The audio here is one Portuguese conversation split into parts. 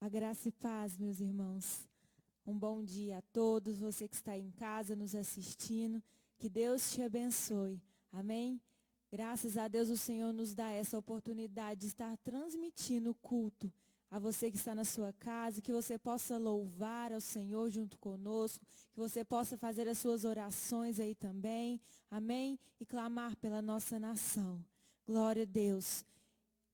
A graça e paz, meus irmãos. Um bom dia a todos, você que está em casa nos assistindo. Que Deus te abençoe. Amém? Graças a Deus o Senhor nos dá essa oportunidade de estar transmitindo o culto a você que está na sua casa, que você possa louvar ao Senhor junto conosco, que você possa fazer as suas orações aí também. Amém? E clamar pela nossa nação. Glória a Deus.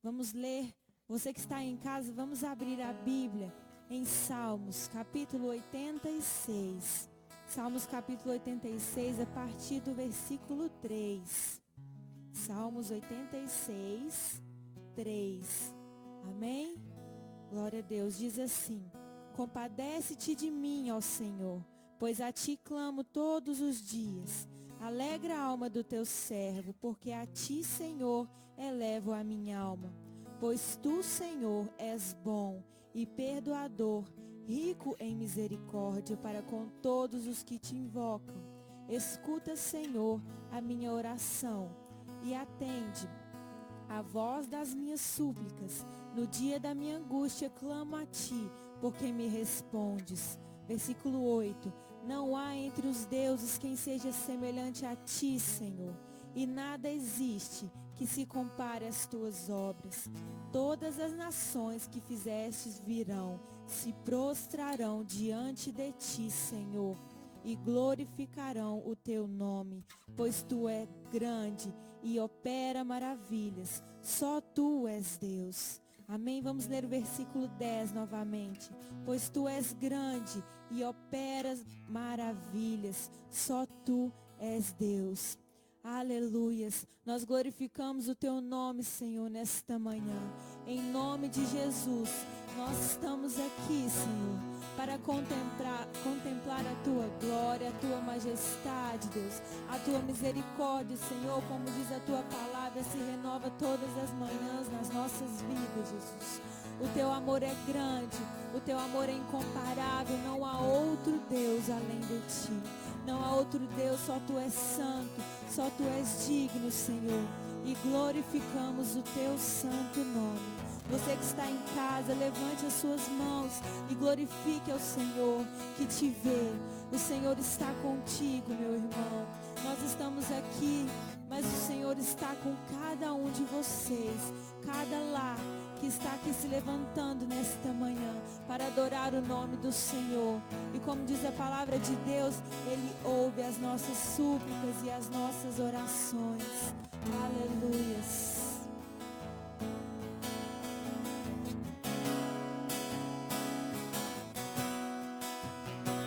Vamos ler. Você que está em casa, vamos abrir a Bíblia em Salmos, capítulo 86. Salmos, capítulo 86, a partir do versículo 3. Salmos 86, 3. Amém? Glória a Deus. Diz assim: compadece-te de mim, ó Senhor, pois a ti clamo todos os dias. Alegra a alma do teu servo, porque a ti, Senhor, elevo a minha alma. Pois tu, Senhor, és bom e perdoador, rico em misericórdia para com todos os que te invocam. Escuta, Senhor, a minha oração e atende a voz das minhas súplicas. No dia da minha angústia clamo a ti, porque me respondes. Versículo 8. Não há entre os deuses quem seja semelhante a ti, Senhor, e nada existe que se compare às tuas obras. Todas as nações que fizestes virão, se prostrarão diante de ti, Senhor, e glorificarão o teu nome, pois tu és grande e opera maravilhas. Só tu és Deus. Amém? Vamos ler o versículo 10 novamente. Pois tu és grande e operas maravilhas. Só tu és Deus. Aleluias. Nós glorificamos o teu nome, Senhor, nesta manhã. Em nome de Jesus, nós estamos aqui, Senhor, para contemplar a tua glória, a tua majestade, Deus, a tua misericórdia, Senhor, como diz a tua palavra, se renova todas as manhãs nas nossas vidas, Jesus. O teu amor é grande, o teu amor é incomparável, não há outro Deus além de ti. Não há outro Deus, só tu és santo, só tu és digno, Senhor, e glorificamos o teu santo nome. Você que está em casa, levante as suas mãos e glorifique ao Senhor que te vê. O Senhor está contigo, meu irmão. Nós estamos aqui, mas o Senhor está com cada um de vocês, cada lar que está aqui se levantando nesta manhã para adorar o nome do Senhor. E como diz a palavra de Deus, Ele ouve as nossas súplicas e as nossas orações. Aleluias.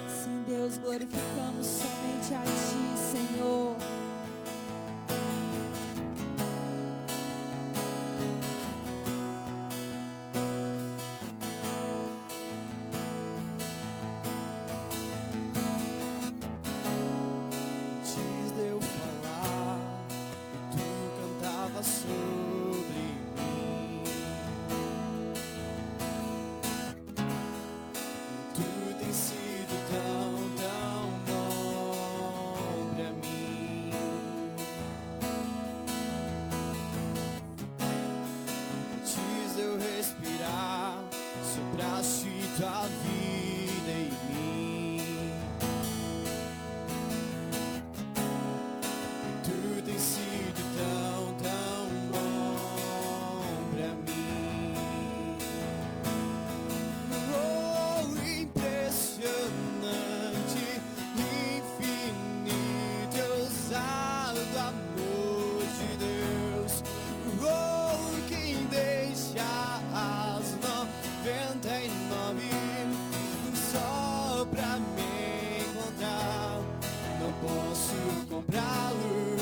Sim, Deus, glorificamos somente a Ti, Senhor. Sobre mim, tu tens sido tão bom pra mim. Antes de eu respirar, sopraste tua vida em mim. Tu tens sido tão bom pra mim. Oh, impressionante, infinito, ousado amor de Deus. Oh, quem deixa as 99 só pra me encontrar. Não posso comprá-lo,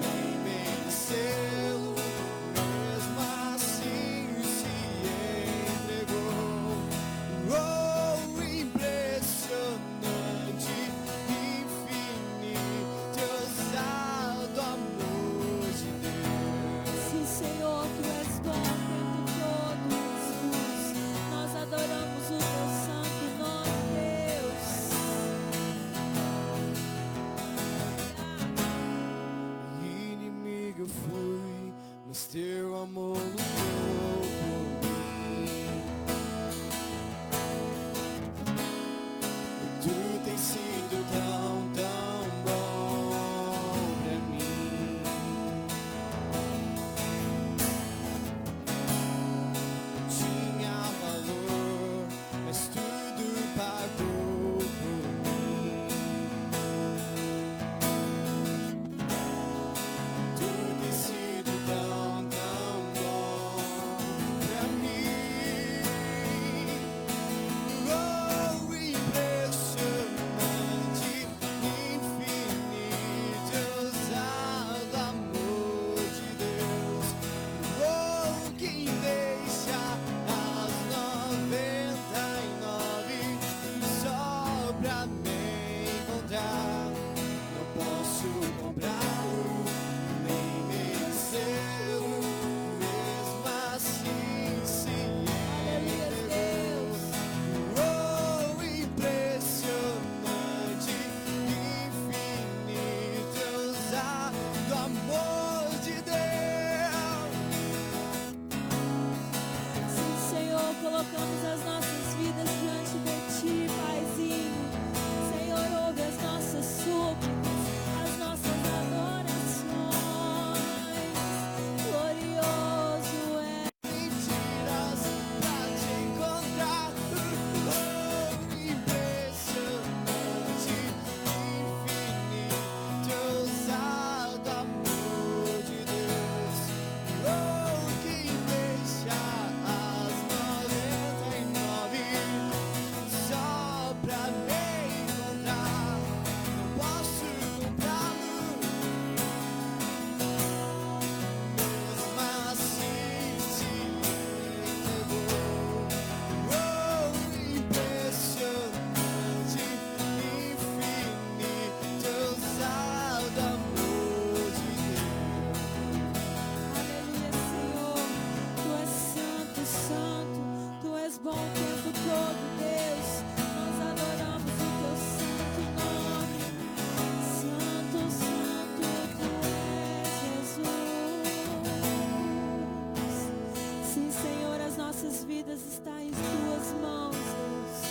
nem merecê-lo, mesmo assim se entregou. Oh, impressionante, infinito, ousado amor de Deus. Sim, Senhor, tu és bom o tempo todo, Jesus. Nós adoramos o teu santo nome, Deus. Inimigo eu fui, mas teu amor lutou por mim. vidas está em tuas mãos, Deus.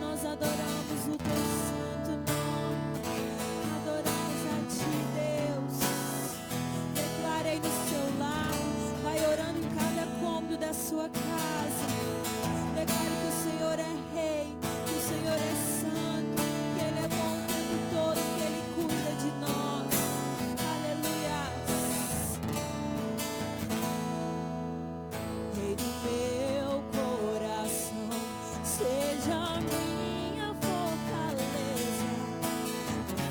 Nós adoramos o teu santo nome. Adoramos a ti, Deus. Declara aí no seu lar. Vai orando em cada cômodo da sua casa. Declare que o Senhor é rei, que o Senhor é santo, que Ele é bom o tempo todo, que Ele cuida de nós. Aleluia. Rei do meu coração, seja a minha fortaleza,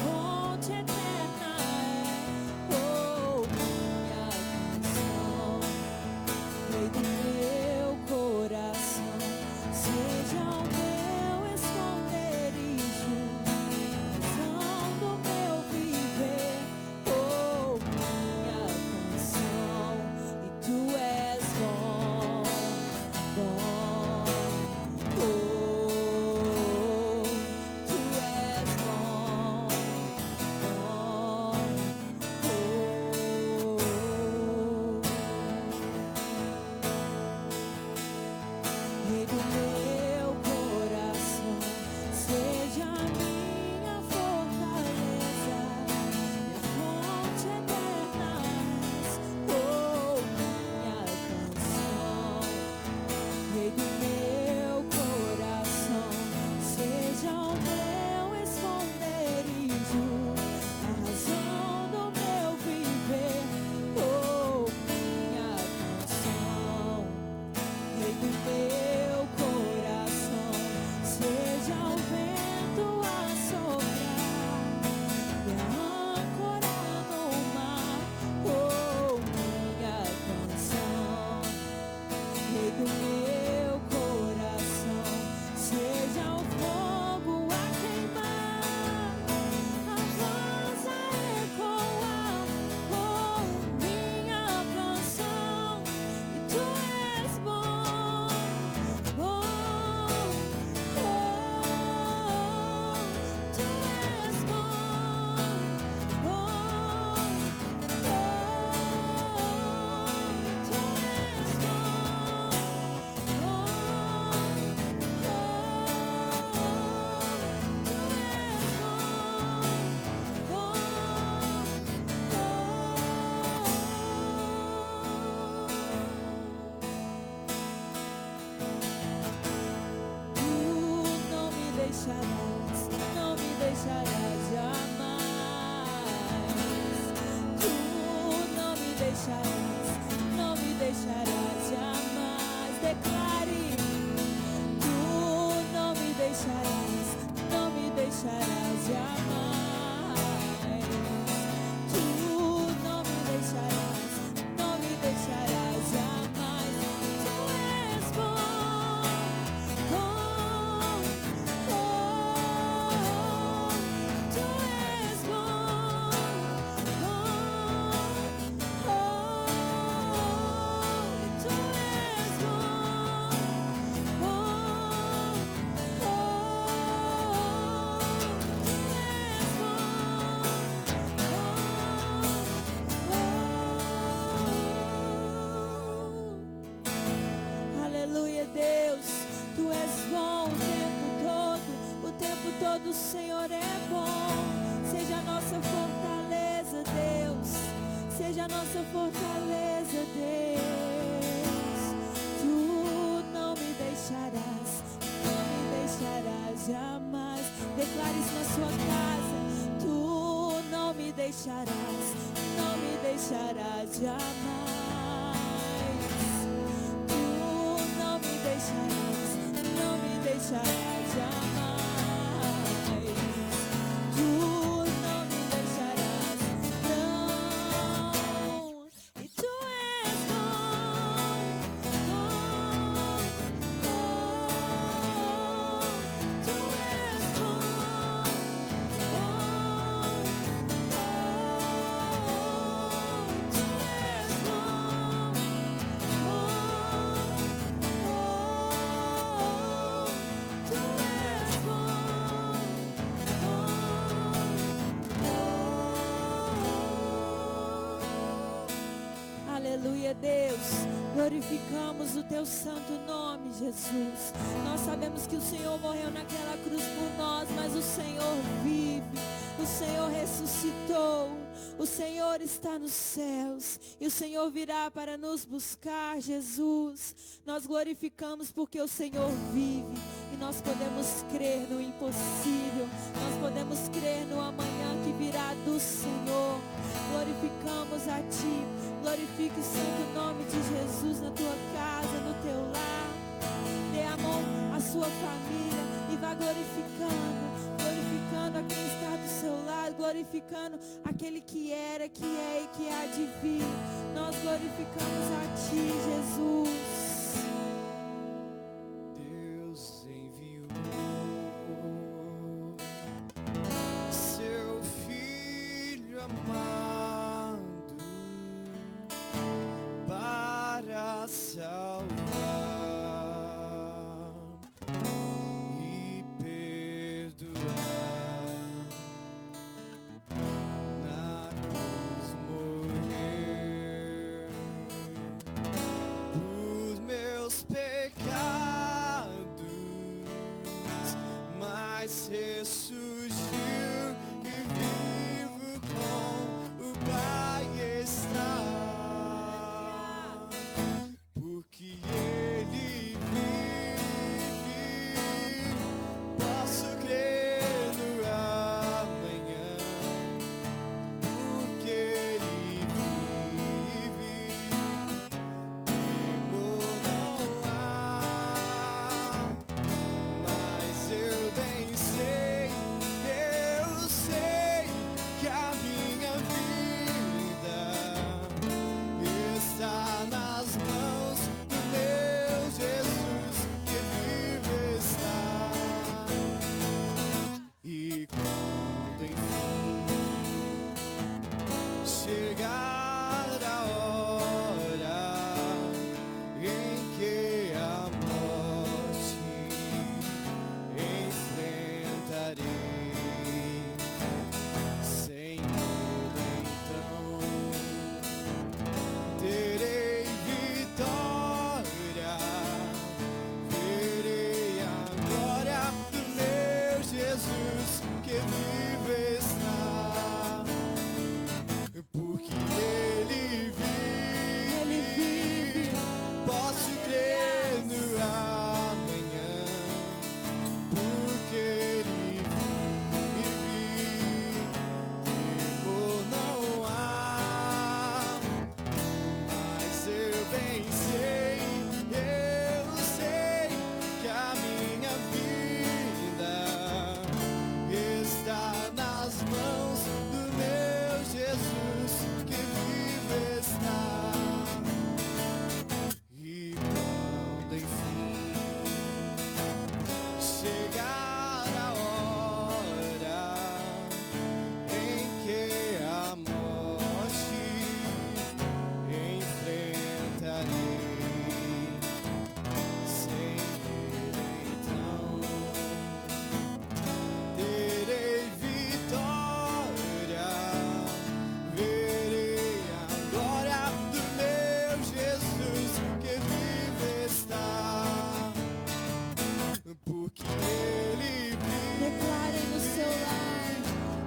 fonte eterna é, oh, minha canção. Rei do meu coração, seja o meu esconderijo, razão do meu viver, oh, minha canção. E tu és bom, bom, oh, tu és bom, bom, oh. Rei do meu coração, seja a minha fortaleza, minha fonte eterna, oh, minha canção. Rei do meu coração, seja o meu esconderijo, a razão do meu viver, oh, minha canção. Rei do meu coração, seja o vento a soprar, e a âncora no mar, oh, minha canção. Rei do meu coração, seja o fogo a queimar, a voz a ecoar, oh, minha canção. E tu és bom, bom, oh, tu és bom, bom, oh, tu és Tu não me deixarás jamais. Tu não me deixarás jamais. Declare. Tu não me deixarás jamais. Tu não me deixarás jamais. Tu és bom, bom, oh, tu és bom, bom, oh, tu és bom, bom, oh, aleluia, Deus, tu és bom o tempo todo o Senhor é bom. Seja a nossa fortaleza, Deus, seja a nossa fortaleza, Deus. Tu não me deixarás jamais. Declare isso na sua casa. Tu não me deixarás jamais. Tu não me deixarás jamais. Tu não me deixarás, não. E tu és bom, bom, oh, tu és bom, bom, oh, tu és Aleluia, Deus. Glorificamos o teu santo nome, Jesus. Nós sabemos que o Senhor morreu naquela cruz por nós, mas o Senhor vive. O Senhor ressuscitou. O Senhor está nos céus. E o Senhor virá para nos buscar, Jesus. Nós glorificamos porque o Senhor vive. E nós podemos crer no impossível. Nós podemos crer no amanhã que virá do Senhor. Glorificamos a Ti. Glorifique o santo nome de Jesus na tua casa, no teu lar. Dê a mão à sua família e vá glorificando. Glorificando a quem está do seu lado. Glorificando aquele que era, que é e que há de vir. Nós glorificamos a Ti, Jesus. Deus enviou seu Filho amado para salvar e perdoar. Na cruz morreu por meus pecados, mas ressurgiu e vivo com o Pai está. Porque Ele vive, posso crer no amanhã. Porque Ele vive, temor não há. Mas eu bem sei que a minha vida está nas mãos do meu Jesus, que vive está. E quando enfim chegar a hora em que a morte enfrentarei, sem medo então terei vitória, verei a glória do meu Jesus, que vive está. Porque Ele vive, posso crer no amanhã. Porque Ele vive, temor não há. Mas eu bem sei que a minha vida está nas mãos do meu Jesus, que vive está. E quando enfim chegar a hora em que a morte enfrentarei, sem medo então terei vitória, verei a glória do meu Jesus, que vive está. Porque Ele vive, Declare no seu lar.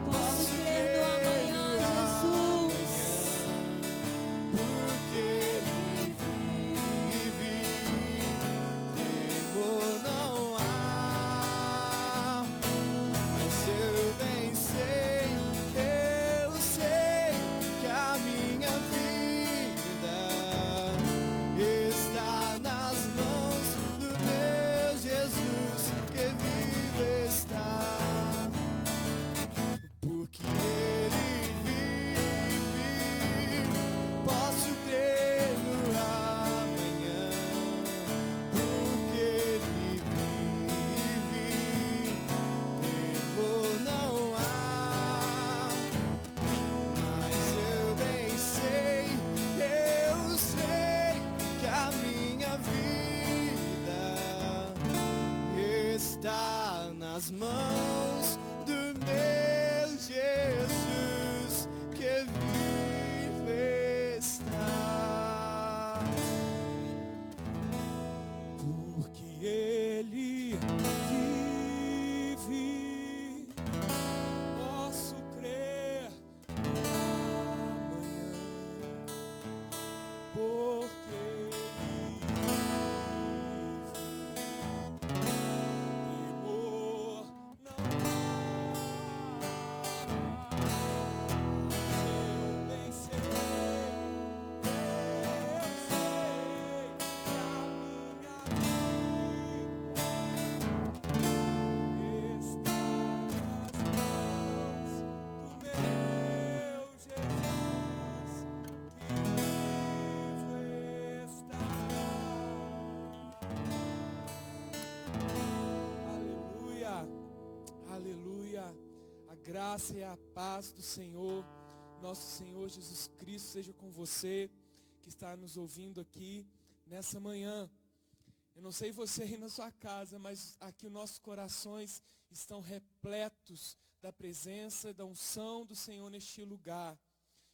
Posso crer no amanhã, Jesus. porque Ele vive, temor não há. Mas eu bem sei que a minha vida está nas mãos do meu Jesus, que vive está. Porque Ele vive, posso crer no amanhã. Porque Ele vive, temor não há. Mas eu bem sei que a minha vida está nas mãos do meu Jesus, que vive está. graça e a paz do Senhor, nosso Senhor Jesus Cristo, seja com você que está nos ouvindo aqui nessa manhã. Eu não sei você aí na sua casa, mas aqui os nossos corações estão repletos da presença, da unção do Senhor neste lugar.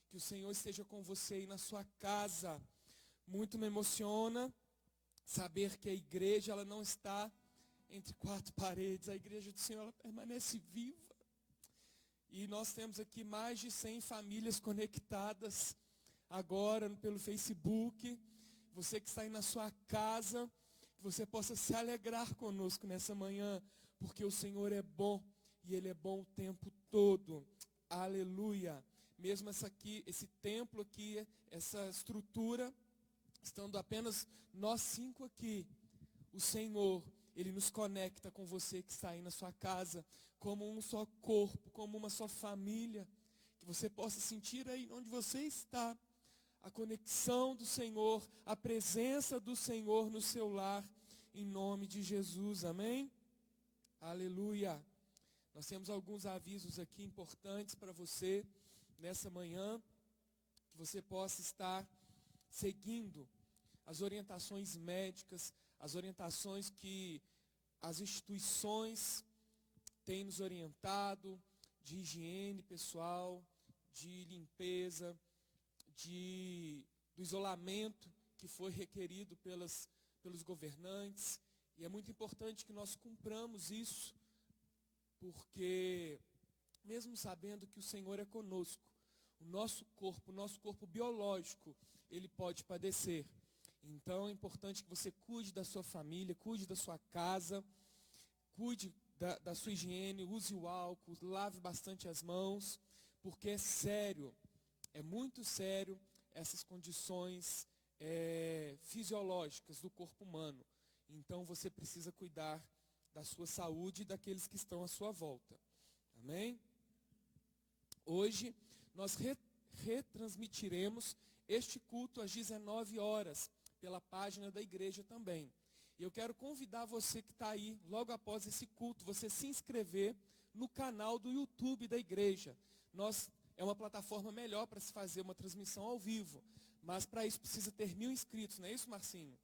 Que o Senhor esteja com você aí na sua casa. Muito me emociona saber que a igreja ela não está entre quatro paredes. A igreja do Senhor ela permanece viva. E nós temos aqui mais de 100 famílias conectadas agora pelo Facebook. Você que está aí na sua casa, que você possa se alegrar conosco nessa manhã, porque o Senhor é bom e Ele é bom o tempo todo. Aleluia. Mesmo esse templo aqui, essa estrutura, estando apenas nós 5 aqui, o Senhor, Ele nos conecta com você que está aí na sua casa, como um só corpo, como uma só família, que você possa sentir aí onde você está, a conexão do Senhor, a presença do Senhor no seu lar, em nome de Jesus, amém? Aleluia. Nós temos alguns avisos aqui importantes para você, nessa manhã, que você possa estar seguindo as orientações médicas, as orientações que as instituições têm nos orientado, de higiene pessoal, de limpeza, do isolamento que foi requerido pelos governantes. E é muito importante que nós cumpramos isso, porque mesmo sabendo que o Senhor é conosco, o nosso corpo biológico, ele pode padecer. Então é importante que você cuide da sua família, cuide da sua casa, cuide da sua higiene, use o álcool, lave bastante as mãos, porque é sério, é muito sério essas condições fisiológicas do corpo humano. Então você precisa cuidar da sua saúde e daqueles que estão à sua volta. Amém? Hoje nós retransmitiremos este culto às 19 horas, pela página da igreja também. E eu quero convidar você que está aí, logo após esse culto, você se inscrever no canal do YouTube da igreja. É uma plataforma melhor para se fazer uma transmissão ao vivo, mas para isso precisa ter 1000 inscritos, não é isso, Marcinho?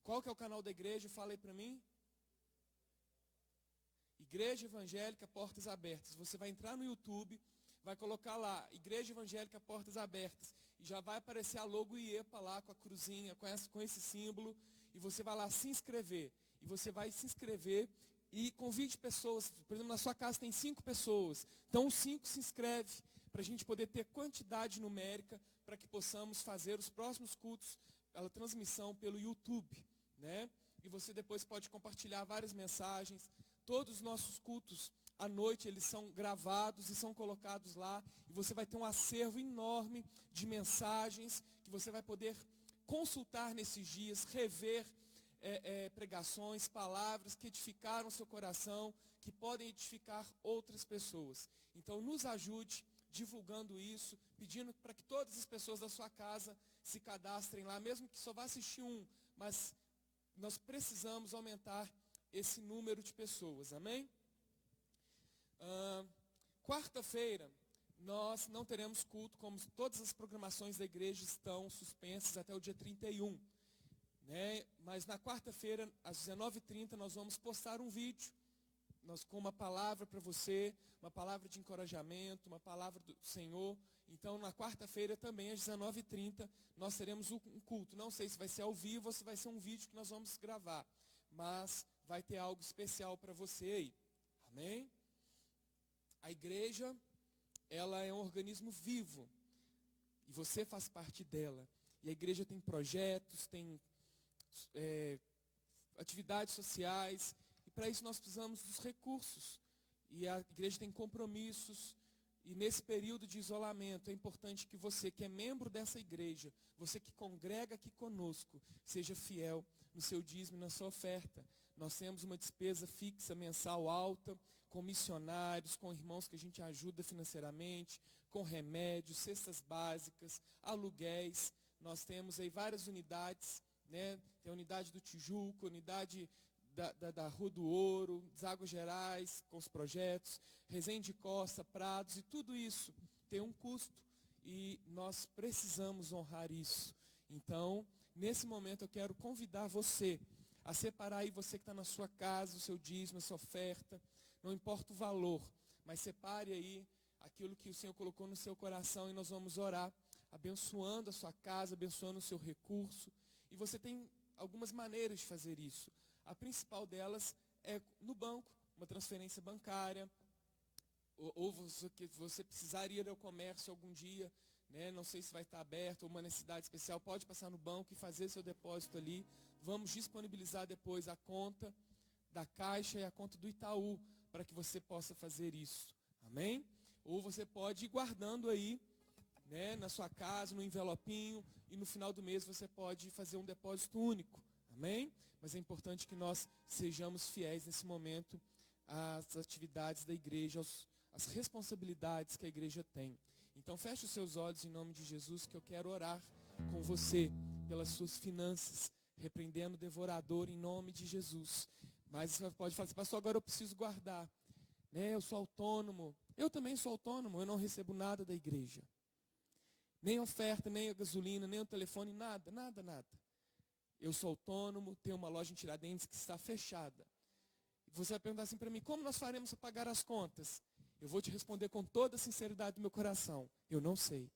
Qual que é o canal da igreja? Fala aí para mim. Igreja Evangélica Portas Abertas. Você vai entrar no YouTube, vai colocar lá, Igreja Evangélica Portas Abertas, e já vai aparecer a logo IEPA lá, com a cruzinha, com esse símbolo, e você vai lá se inscrever. E você vai se inscrever e convide pessoas. Por exemplo, na sua casa tem 5 pessoas, então os 5 se inscreve, para a gente poder ter quantidade numérica, para que possamos fazer os próximos cultos, pela transmissão pelo YouTube, né? E você depois pode compartilhar várias mensagens. Todos os nossos cultos à noite, eles são gravados e são colocados lá. E você vai ter um acervo enorme de mensagens que você vai poder consultar nesses dias, rever pregações, palavras que edificaram seu coração, que podem edificar outras pessoas. Então nos ajude divulgando isso, pedindo para que todas as pessoas da sua casa se cadastrem lá, mesmo que só vá assistir um, mas nós precisamos aumentar esse número de pessoas, amém? Quarta-feira, nós não teremos culto, como todas as programações da igreja estão suspensas até o dia 31, né? Mas na quarta-feira, às 19h30, nós vamos postar um vídeo, com uma palavra para você, uma palavra de encorajamento, uma palavra do Senhor. Então, na quarta-feira também, às 19h30, nós teremos um culto. Não sei se vai ser ao vivo ou se vai ser um vídeo que nós vamos gravar, mas vai ter algo especial para você aí. Amém? A igreja, ela é um organismo vivo, e você faz parte dela. E a igreja tem projetos, tem atividades sociais, e para isso nós precisamos dos recursos. E a igreja tem compromissos, e nesse período de isolamento é importante que você, que é membro dessa igreja, você que congrega aqui conosco, seja fiel no seu dízimo e na sua oferta. Nós temos uma despesa fixa mensal alta, com missionários, com irmãos que a gente ajuda financeiramente, com remédios, cestas básicas, aluguéis. Nós temos aí várias unidades, né? Tem a unidade do Tijuco, a unidade da Rua do Ouro, das Águas Gerais, com os projetos, Resende Costa, Prados, e tudo isso tem um custo. E nós precisamos honrar isso. Então, nesse momento eu quero convidar você a separar aí, você que está na sua casa, o seu dízimo, a sua oferta, não importa o valor, mas separe aí aquilo que o Senhor colocou no seu coração e nós vamos orar, abençoando a sua casa, abençoando o seu recurso. E você tem algumas maneiras de fazer isso. A principal delas é no banco, uma transferência bancária, ou você precisar ir ao comércio algum dia, né? Não sei se vai estar aberto, ou uma necessidade especial, pode passar no banco e fazer seu depósito ali. Vamos disponibilizar depois a conta da Caixa e a conta do Itaú, para que você possa fazer isso, amém? Ou você pode ir guardando aí, né, na sua casa, no envelopinho, e no final do mês você pode fazer um depósito único, amém? Mas é importante que nós sejamos fiéis nesse momento às atividades da igreja, às responsabilidades que a igreja tem. Então feche os seus olhos em nome de Jesus, que eu quero orar com você pelas suas finanças, repreendendo o devorador em nome de Jesus. Mas você pode falar assim, pastor, agora eu preciso guardar, né? Eu sou autônomo. Eu também sou autônomo, eu não recebo nada da igreja. Nem oferta, nem a gasolina, nem o telefone, nada. Eu sou autônomo, tenho uma loja em Tiradentes que está fechada. Você vai perguntar assim para mim, como nós faremos para pagar as contas? Eu vou te responder com toda a sinceridade do meu coração. Eu não sei.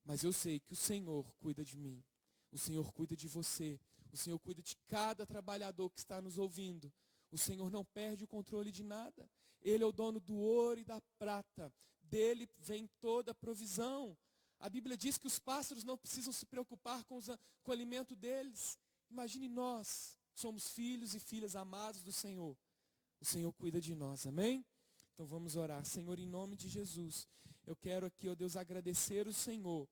Mas eu sei que o Senhor cuida de mim. O Senhor cuida de você. O Senhor cuida de cada trabalhador que está nos ouvindo. O Senhor não perde o controle de nada. Ele é o dono do ouro e da prata. Dele vem toda a provisão. A Bíblia diz que os pássaros não precisam se preocupar com o alimento deles. Imagine nós, somos filhos e filhas amados do Senhor. O Senhor cuida de nós, amém? Então vamos orar. Senhor, em nome de Jesus, eu quero aqui, ó Deus, agradecer o Senhor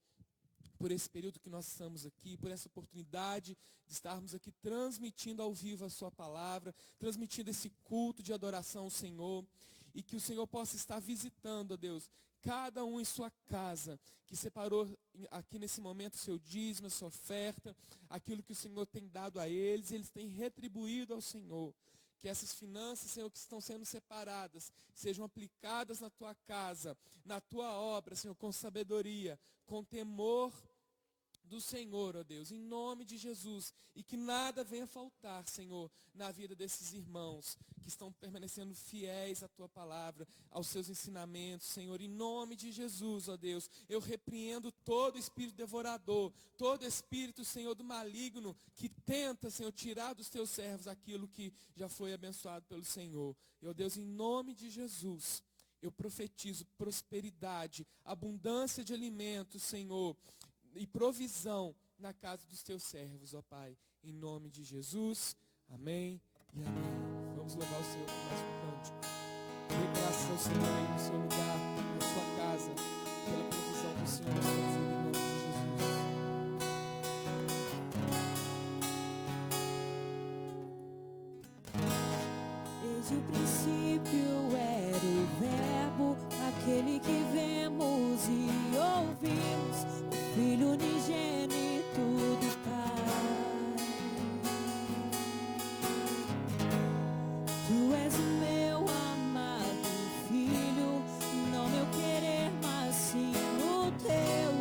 por esse período que nós estamos aqui, por essa oportunidade de estarmos aqui transmitindo ao vivo a sua palavra, transmitindo esse culto de adoração ao Senhor, e que o Senhor possa estar visitando, ó Deus, cada um em sua casa, que separou aqui nesse momento o seu dízimo, a sua oferta, aquilo que o Senhor tem dado a eles, e eles têm retribuído ao Senhor. Que essas finanças, Senhor, que estão sendo separadas, sejam aplicadas na tua casa, na tua obra, Senhor, com sabedoria, com temor do Senhor, ó Deus, em nome de Jesus. E que nada venha faltar, Senhor, na vida desses irmãos que estão permanecendo fiéis à tua palavra, aos seus ensinamentos, Senhor, em nome de Jesus, ó Deus. Eu repreendo todo espírito devorador, todo espírito, Senhor, do maligno, que tenta, Senhor, tirar dos teus servos aquilo que já foi abençoado pelo Senhor. E, ó Deus, em nome de Jesus, eu profetizo prosperidade, abundância de alimentos, Senhor, e provisão na casa dos teus servos, ó Pai. Em nome de Jesus, amém e amém. Vamos louvar o Senhor com mais um cântico. Dê graças ao Senhor aí no seu lugar, na sua casa, pela provisão do Senhor na sua vida, em nome Desde o princípio era o verbo, aquele que vemos e ouvimos, o Filho unigênito do Pai. Tu és o meu amado Filho, não meu querer, mas sim o teu.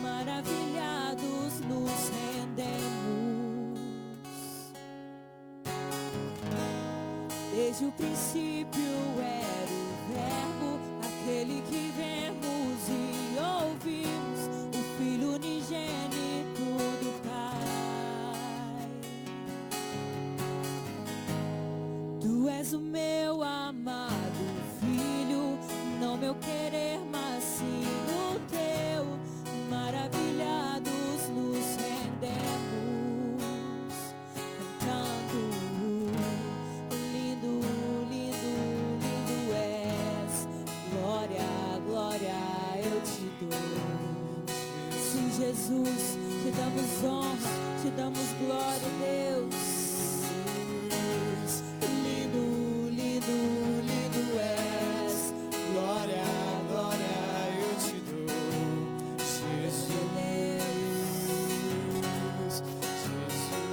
Maravilhados nos rendemos. Desde o princípio era o verbo, aquele que vemos e ouvimos, o Filho unigênito do Pai. Tu és o meu amado Filho, não meu querer, mas sim o teu. Maravilhados nos rendemos, cantando: lindo, lindo, lindo és. Glória, glória eu te dou. Sim, Jesus, te damos honra, te damos glória, Deus. Lindo, lindo, lindo és. Glória, glória eu te dou. Jesus, Jesus.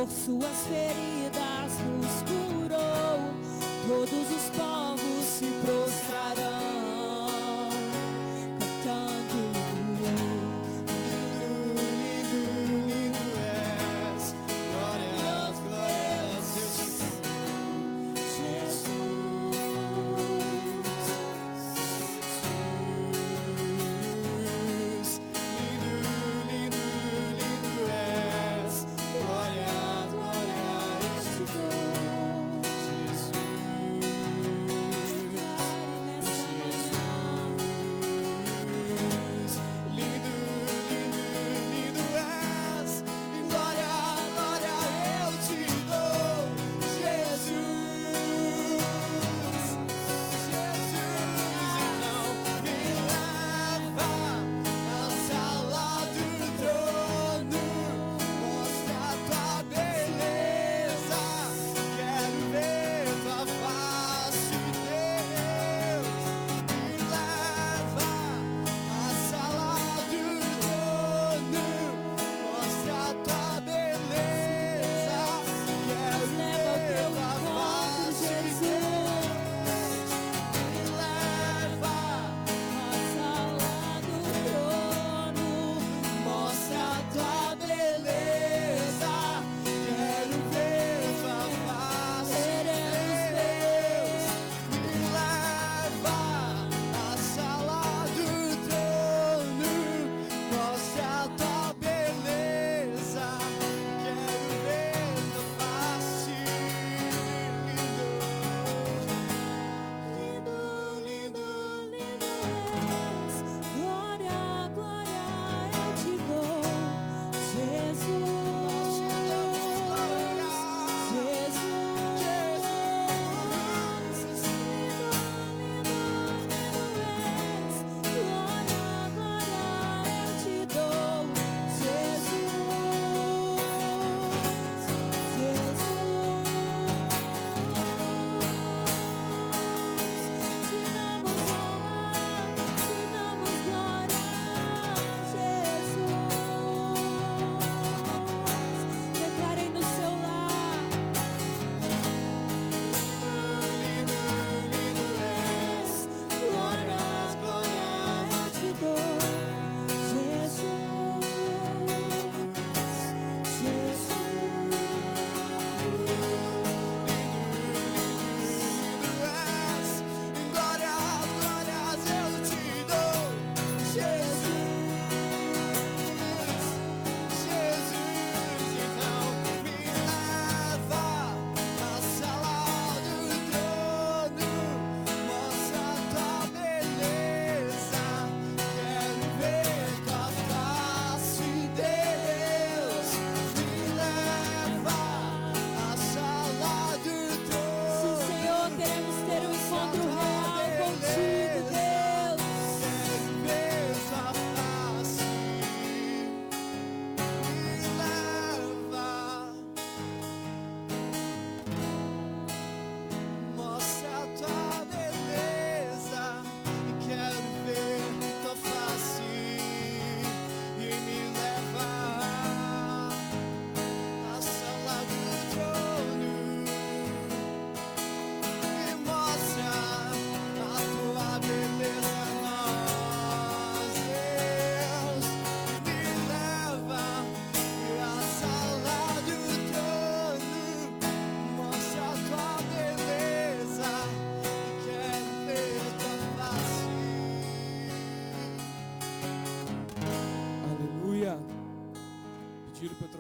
por suas feridas nos curou. Todos os povos se prostrarão, cantando.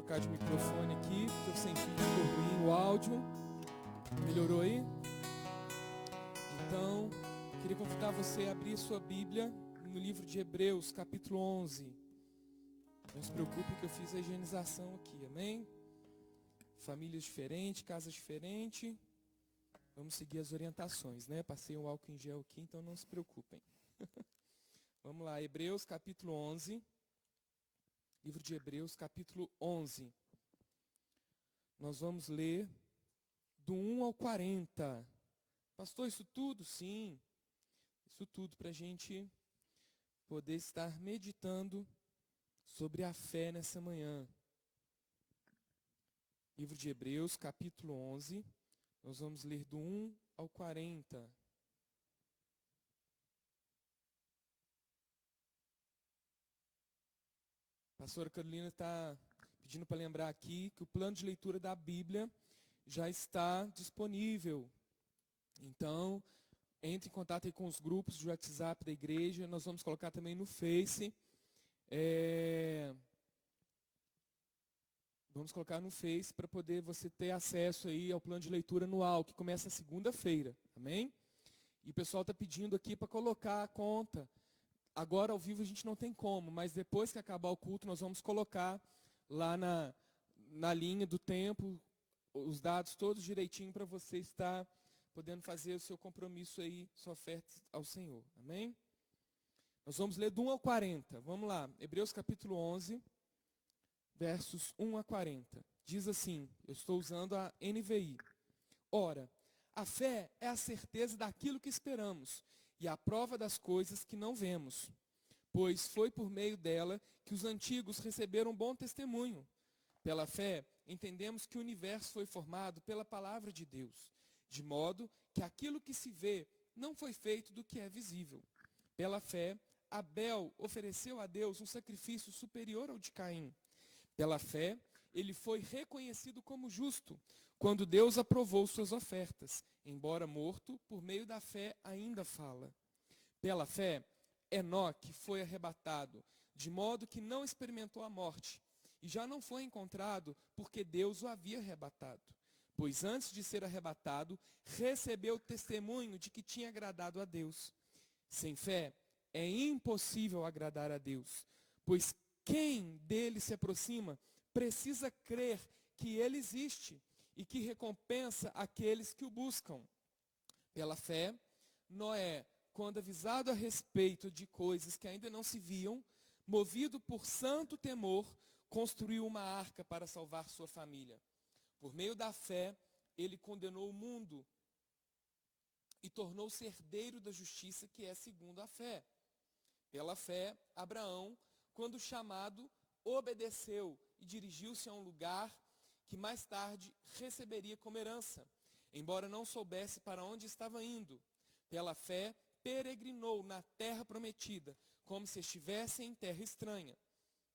trocar de microfone aqui, porque eu sem fio ficou ruim o áudio. Melhorou aí? Então, queria convidar você a abrir sua Bíblia no livro de Hebreus, capítulo 11. Não se preocupe que eu fiz a higienização aqui, amém? Famílias diferentes, casas diferentes. Vamos seguir as orientações, né? Passei um álcool em gel aqui, então não se preocupem. Vamos lá, Hebreus capítulo 11. Livro de Hebreus capítulo 11. Nós vamos ler do 1 ao 40. Pastor, isso tudo? Sim. Isso tudo para a gente poder estar meditando sobre a fé nessa manhã. Livro de Hebreus, capítulo 11. Nós vamos ler do 1 ao 40. A pastora Carolina está pedindo para lembrar aqui que o plano de leitura da Bíblia já está disponível. Então, entre em contato aí com os grupos de WhatsApp da igreja. Nós vamos colocar também no Face. Vamos colocar no Face para poder você ter acesso aí ao plano de leitura anual, que começa segunda-feira. Amém? E o pessoal está pedindo aqui para colocar a conta. Agora, ao vivo, a gente não tem como, mas depois que acabar o culto, nós vamos colocar lá na linha do tempo, os dados todos direitinho para você estar podendo fazer o seu compromisso aí, sua oferta ao Senhor. Amém? Nós vamos ler do 1 ao 40. Vamos lá. Hebreus capítulo 11, versos 1 a 40. Diz assim, eu estou usando a NVI. Ora, a fé é a certeza daquilo que esperamos e a prova das coisas que não vemos. Pois foi por meio dela que os antigos receberam bom testemunho. Pela fé, entendemos que o universo foi formado pela palavra de Deus, de modo que aquilo que se vê não foi feito do que é visível. Pela fé, Abel ofereceu a Deus um sacrifício superior ao de Caim. Pela fé, ele foi reconhecido como justo, quando Deus aprovou suas ofertas. Embora morto, por meio da fé ainda fala. Pela fé, Enoque foi arrebatado, de modo que não experimentou a morte, e já não foi encontrado, porque Deus o havia arrebatado. Pois antes de ser arrebatado, recebeu o testemunho de que tinha agradado a Deus. Sem fé, é impossível agradar a Deus, pois quem dele se aproxima precisa crer que ele existe e que recompensa aqueles que o buscam. Pela fé, Noé, quando avisado a respeito de coisas que ainda não se viam, movido por santo temor, construiu uma arca para salvar sua família. Por meio da fé, ele condenou o mundo e tornou-se herdeiro da justiça que é segundo a fé. Pela fé, Abraão, quando chamado, obedeceu e dirigiu-se a um lugar que mais tarde receberia como herança, embora não soubesse para onde estava indo. Pela fé, peregrinou na terra prometida, como se estivesse em terra estranha.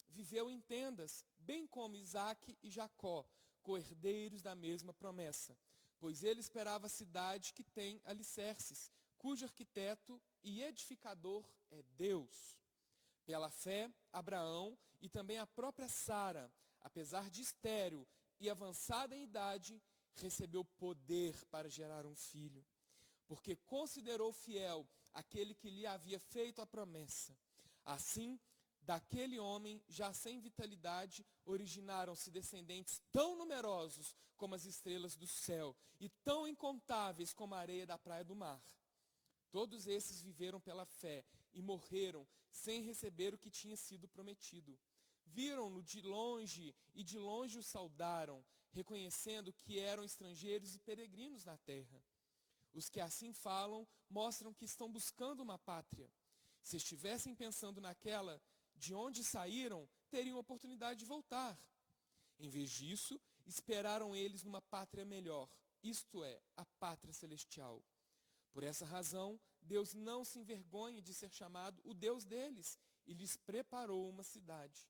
Viveu em tendas, bem como Isaque e Jacó, co-herdeiros da mesma promessa, pois ele esperava a cidade que tem alicerces, cujo arquiteto e edificador é Deus. Pela fé, Abraão e também a própria Sara, apesar de estéril e avançada em idade, recebeu poder para gerar um filho, porque considerou fiel aquele que lhe havia feito a promessa. Assim, daquele homem, já sem vitalidade, originaram-se descendentes tão numerosos como as estrelas do céu e tão incontáveis como a areia da praia do mar. Todos esses viveram pela fé e morreram sem receber o que tinha sido prometido. Viram-no de longe e de longe o saudaram, reconhecendo que eram estrangeiros e peregrinos na terra. Os que assim falam mostram que estão buscando uma pátria. Se estivessem pensando naquela de onde saíram, teriam oportunidade de voltar. Em vez disso, esperaram eles numa pátria melhor, isto é, a pátria celestial. Por essa razão, Deus não se envergonha de ser chamado o Deus deles e lhes preparou uma cidade.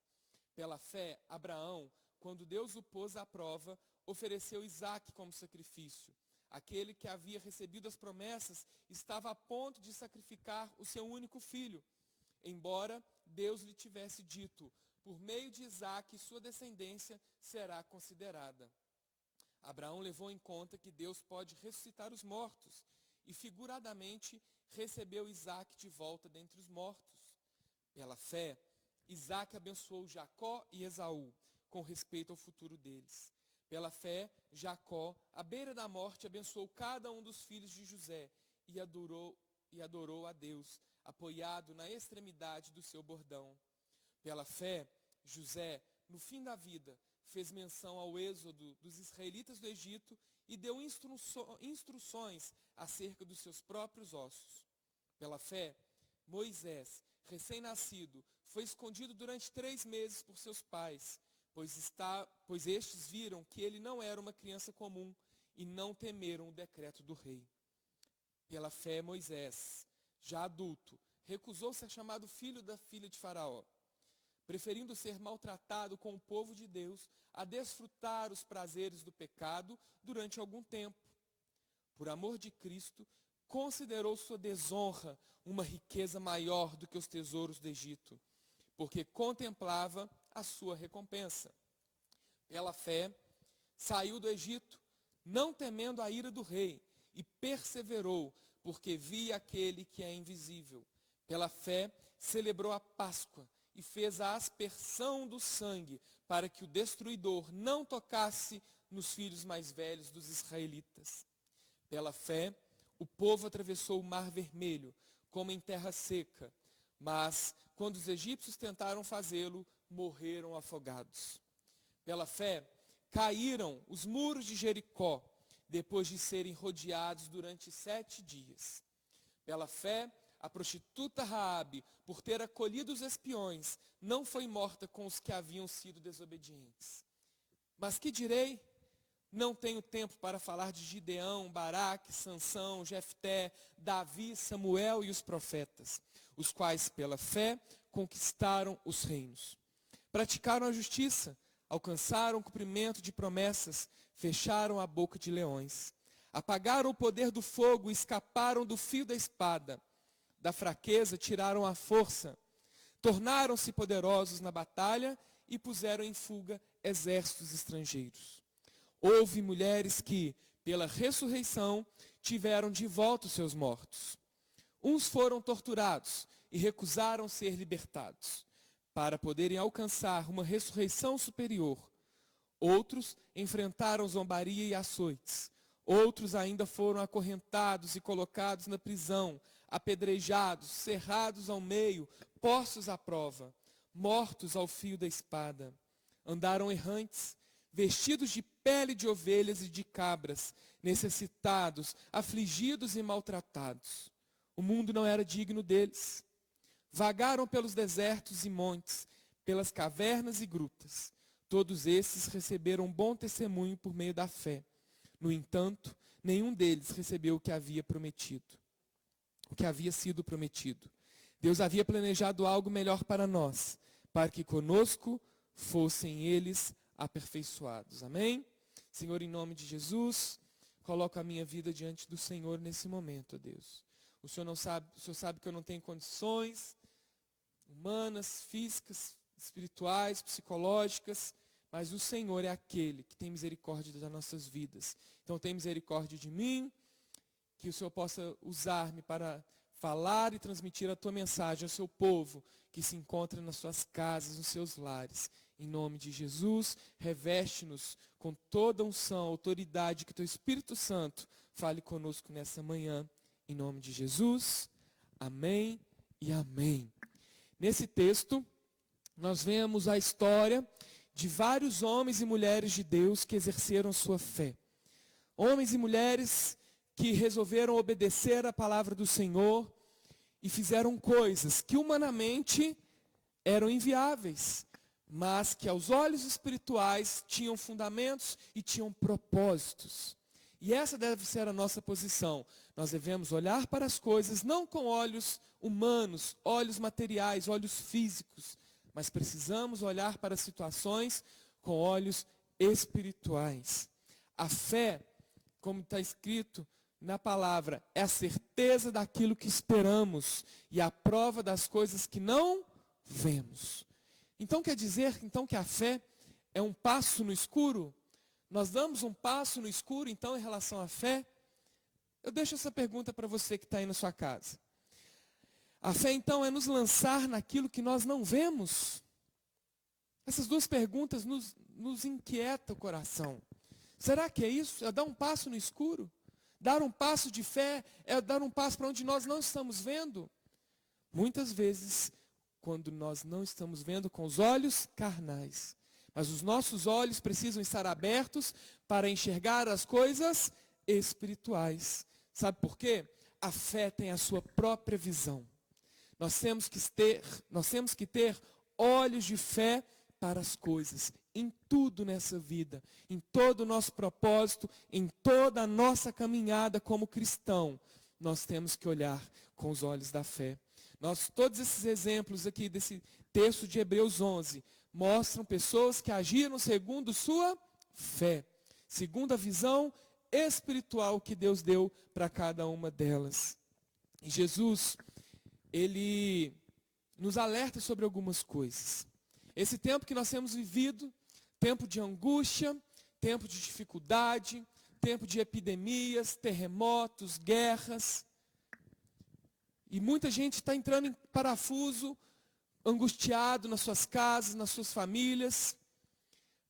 Pela fé, Abraão, quando Deus o pôs à prova, ofereceu Isaque como sacrifício. Aquele que havia recebido as promessas estava a ponto de sacrificar o seu único filho, embora Deus lhe tivesse dito, por meio de Isaque, sua descendência será considerada. Abraão levou em conta que Deus pode ressuscitar os mortos, e figuradamente recebeu Isaque de volta dentre os mortos. Pela fé, Isaque abençoou Jacó e Esaú, com respeito ao futuro deles. Pela fé, Jacó, à beira da morte, abençoou cada um dos filhos de José e adorou a Deus, apoiado na extremidade do seu bordão. Pela fé, José, no fim da vida, fez menção ao êxodo dos israelitas do Egito e deu instruções acerca dos seus próprios ossos. Pela fé, Moisés, recém-nascido, foi escondido durante 3 meses por seus pais, pois estes viram que ele não era uma criança comum e não temeram o decreto do rei. Pela fé, Moisés, já adulto, recusou ser chamado filho da filha de Faraó, preferindo ser maltratado com o povo de Deus a desfrutar os prazeres do pecado durante algum tempo. Por amor de Cristo, considerou sua desonra uma riqueza maior do que os tesouros do Egito, porque contemplava a sua recompensa. Pela fé, saiu do Egito, não temendo a ira do rei, e perseverou, porque via aquele que é invisível. Pela fé, celebrou a Páscoa e fez a aspersão do sangue, para que o destruidor não tocasse nos filhos mais velhos dos israelitas. Pela fé, o povo atravessou o Mar Vermelho, como em terra seca, mas, quando os egípcios tentaram fazê-lo, morreram afogados. Pela fé, caíram os muros de Jericó, depois de serem rodeados durante 7 dias. Pela fé, a prostituta Raabe, por ter acolhido os espiões, não foi morta com os que haviam sido desobedientes. Mas que direi? Não tenho tempo para falar de Gideão, Baraque, Sansão, Jefté, Davi, Samuel e os profetas, os quais, pela fé, conquistaram os reinos. Praticaram a justiça, alcançaram o cumprimento de promessas, fecharam a boca de leões. Apagaram o poder do fogo e escaparam do fio da espada. Da fraqueza tiraram a força. Tornaram-se poderosos na batalha e puseram em fuga exércitos estrangeiros. Houve mulheres que, pela ressurreição, tiveram de volta os seus mortos. Uns foram torturados e recusaram ser libertados, para poderem alcançar uma ressurreição superior. Outros enfrentaram zombaria e açoites. Outros ainda foram acorrentados e colocados na prisão, apedrejados, cerrados ao meio, postos à prova, mortos ao fio da espada. Andaram errantes, vestidos de pele de ovelhas e de cabras, necessitados, afligidos e maltratados. O mundo não era digno deles. Vagaram pelos desertos e montes, pelas cavernas e grutas. Todos esses receberam bom testemunho por meio da fé. No entanto, nenhum deles recebeu o que havia prometido, o que havia sido prometido. Deus havia planejado algo melhor para nós, para que conosco fossem eles aperfeiçoados. Amém? Senhor, em nome de Jesus, coloco a minha vida diante do Senhor nesse momento, ó Deus. O Senhor sabe que eu não tenho condições humanas, físicas, espirituais, psicológicas, mas o Senhor é aquele que tem misericórdia das nossas vidas. Então tem misericórdia de mim, que o Senhor possa usar-me para falar e transmitir a tua mensagem ao seu povo, que se encontra nas suas casas, nos seus lares. Em nome de Jesus, reveste-nos com toda unção, autoridade, que teu Espírito Santo fale conosco nessa manhã. Em nome de Jesus, amém e amém. Nesse texto, nós vemos a história de vários homens e mulheres de Deus que exerceram sua fé. Homens e mulheres que resolveram obedecer à palavra do Senhor e fizeram coisas que humanamente eram inviáveis, mas que aos olhos espirituais tinham fundamentos e tinham propósitos. E essa deve ser a nossa posição. Nós devemos olhar para as coisas não com olhos humanos, olhos materiais, olhos físicos, mas precisamos olhar para as situações com olhos espirituais. A fé, como está escrito na palavra, é a certeza daquilo que esperamos e a prova das coisas que não vemos. Então quer dizer que a fé é um passo no escuro? Nós damos um passo no escuro, então, em relação à fé? Eu deixo essa pergunta para você que está aí na sua casa. A fé, então, é nos lançar naquilo que nós não vemos? Essas duas perguntas nos inquietam o coração. Será que é isso? É dar um passo no escuro? Dar um passo de fé é dar um passo para onde nós não estamos vendo? Muitas vezes, quando nós não estamos vendo com os olhos carnais. Mas os nossos olhos precisam estar abertos para enxergar as coisas espirituais. Sabe por quê? A fé tem a sua própria visão. Nós temos que ter olhos de fé para as coisas, em tudo nessa vida, em todo o nosso propósito, em toda a nossa caminhada como cristão, nós temos que olhar com os olhos da fé. Todos esses exemplos aqui desse texto de Hebreus 11 mostram pessoas que agiram segundo sua fé, segundo a visão espiritual que Deus deu para cada uma delas. E Jesus, ele nos alerta sobre algumas coisas. Esse tempo que nós temos vivido, tempo de angústia, tempo de dificuldade, tempo de epidemias, terremotos, guerras. E muita gente está entrando em parafuso, angustiado nas suas casas, nas suas famílias.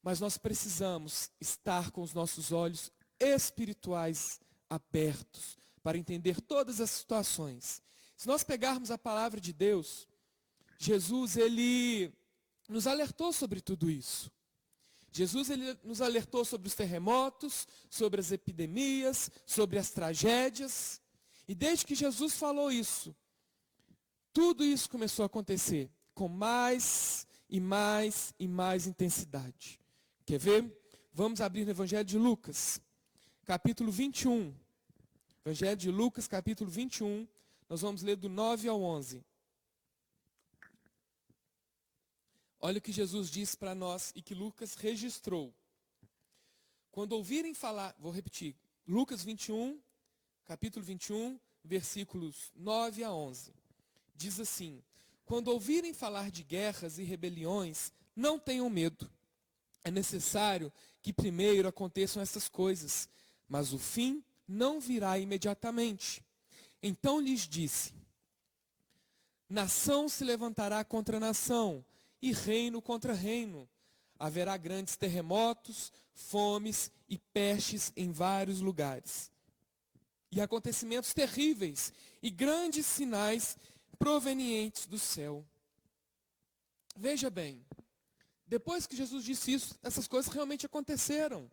Mas nós precisamos estar com os nossos olhos espirituais abertos para entender todas as situações. Se nós pegarmos a palavra de Deus, Jesus, ele nos alertou sobre tudo isso. Jesus, ele nos alertou sobre os terremotos, sobre as epidemias, sobre as tragédias. E desde que Jesus falou isso, tudo isso começou a acontecer com mais e mais e mais intensidade. Quer ver? Vamos abrir no Evangelho de Lucas, capítulo 21. Evangelho de Lucas, capítulo 21. Nós vamos ler do 9 ao 11. Olha o que Jesus disse para nós e que Lucas registrou. Quando ouvirem falar, vou repetir, Lucas 21, capítulo 21, versículos 9 a 11. Diz assim: quando ouvirem falar de guerras e rebeliões, não tenham medo. É necessário que primeiro aconteçam essas coisas, mas o fim não virá imediatamente. Então lhes disse: nação se levantará contra nação, e reino contra reino. Haverá grandes terremotos, fomes e pestes em vários lugares. E acontecimentos terríveis e grandes sinais provenientes do céu. Veja bem, depois que Jesus disse isso, essas coisas realmente aconteceram.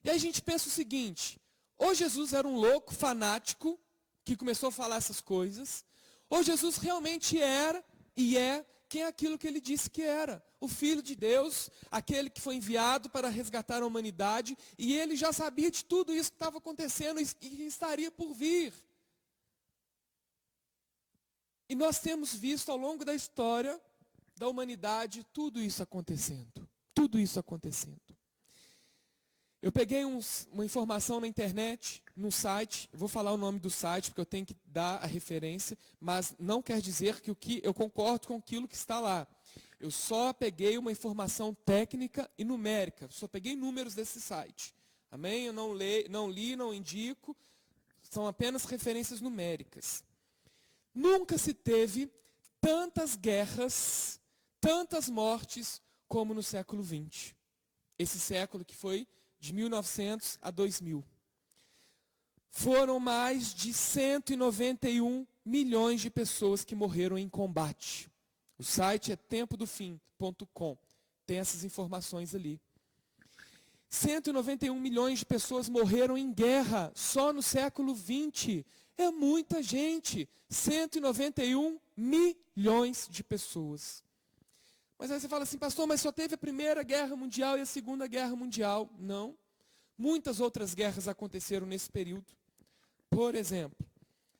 E aí a gente pensa o seguinte: ou Jesus era um louco, fanático, que começou a falar essas coisas, ou Jesus realmente era e é quem é aquilo que ele disse que era, o Filho de Deus, aquele que foi enviado para resgatar a humanidade, e ele já sabia de tudo isso que estava acontecendo e estaria por vir. E nós temos visto ao longo da história da humanidade tudo isso acontecendo. Tudo isso acontecendo. Eu peguei uma informação na internet, num site, eu vou falar o nome do site porque eu tenho que dar a referência, mas não quer dizer que eu concordo com aquilo que está lá. Eu só peguei uma informação técnica e numérica, só peguei números desse site. Amém? Eu não li, não indico, são apenas referências numéricas. Nunca se teve tantas guerras, tantas mortes como no século XX. Esse século que foi de 1900 a 2000. Foram mais de 191 milhões de pessoas que morreram em combate. O site é tempodofim.com. Tem essas informações ali. 191 milhões de pessoas morreram em guerra só no século XX. É muita gente. 191 milhões de pessoas. Mas aí você fala assim: pastor, mas só teve a Primeira Guerra Mundial e a Segunda Guerra Mundial. Não. Muitas outras guerras aconteceram nesse período. Por exemplo,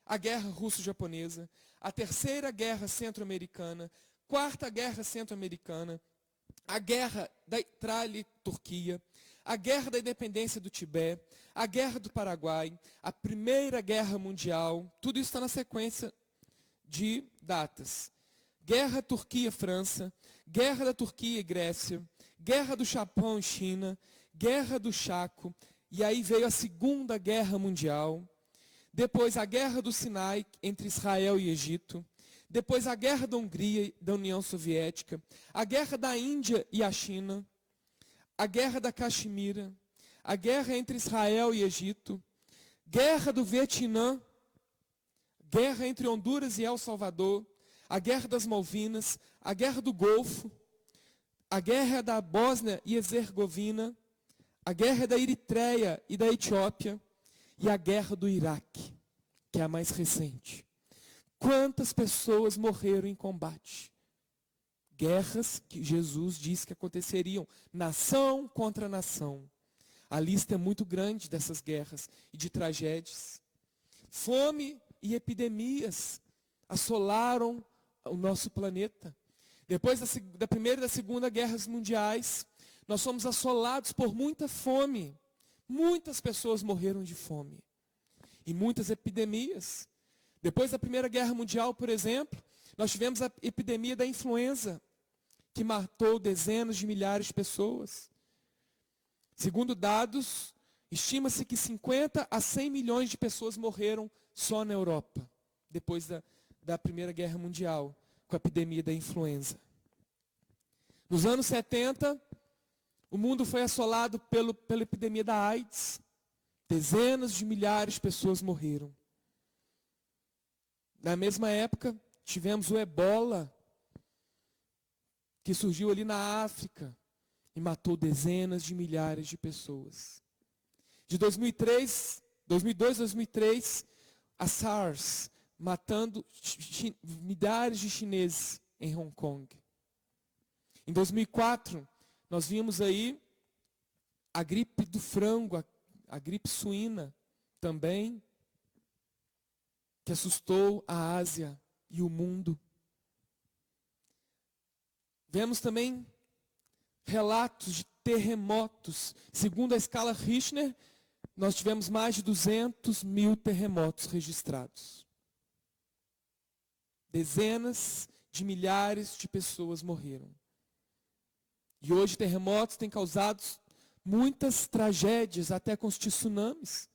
a Guerra Russo-Japonesa, a Terceira Guerra Centro-Americana, Quarta Guerra Centro-Americana, a Guerra da Itália-Turquia, a Guerra da Independência do Tibete, a Guerra do Paraguai, a Primeira Guerra Mundial. Tudo isso está na sequência de datas. Guerra Turquia-França, Guerra da Turquia e Grécia, Guerra do Japão e China, Guerra do Chaco, e aí veio a Segunda Guerra Mundial, depois a Guerra do Sinai entre Israel e Egito, depois a Guerra da Hungria e da União Soviética, a Guerra da Índia e a China, a Guerra da Caxemira, a Guerra entre Israel e Egito, Guerra do Vietnã, Guerra entre Honduras e El Salvador, a Guerra das Malvinas, a Guerra do Golfo, a Guerra da Bósnia e Herzegovina, a Guerra da Eritreia e da Etiópia e a Guerra do Iraque, que é a mais recente. Quantas pessoas morreram em combate? guerras que Jesus disse que aconteceriam, nação contra nação. A lista é muito grande dessas guerras e de tragédias. Fome e epidemias assolaram o nosso planeta. Depois da Primeira e da Segunda Guerras Mundiais, nós fomos assolados por muita fome. Muitas pessoas morreram de fome. E muitas epidemias. Depois da Primeira Guerra Mundial, por exemplo, nós tivemos a epidemia da influenza, que matou dezenas de milhares de pessoas. Segundo dados, estima-se que 50 a 100 milhões de pessoas morreram só na Europa, depois da Primeira Guerra Mundial, com a epidemia da influenza. Nos anos 70, o mundo foi assolado pela epidemia da AIDS. Dezenas de milhares de pessoas morreram. Na mesma época, tivemos o Ebola, que surgiu ali na África e matou dezenas de milhares de pessoas. De 2002 a 2003, a SARS, matando milhares de chineses em Hong Kong. Em 2004, nós vimos aí a gripe do frango, a gripe suína também, que assustou a Ásia e o mundo. Vemos também relatos de terremotos. Segundo a escala Richter, nós tivemos mais de 200 mil terremotos registrados. Dezenas de milhares de pessoas morreram. E hoje terremotos têm causado muitas tragédias, até com os tsunamis.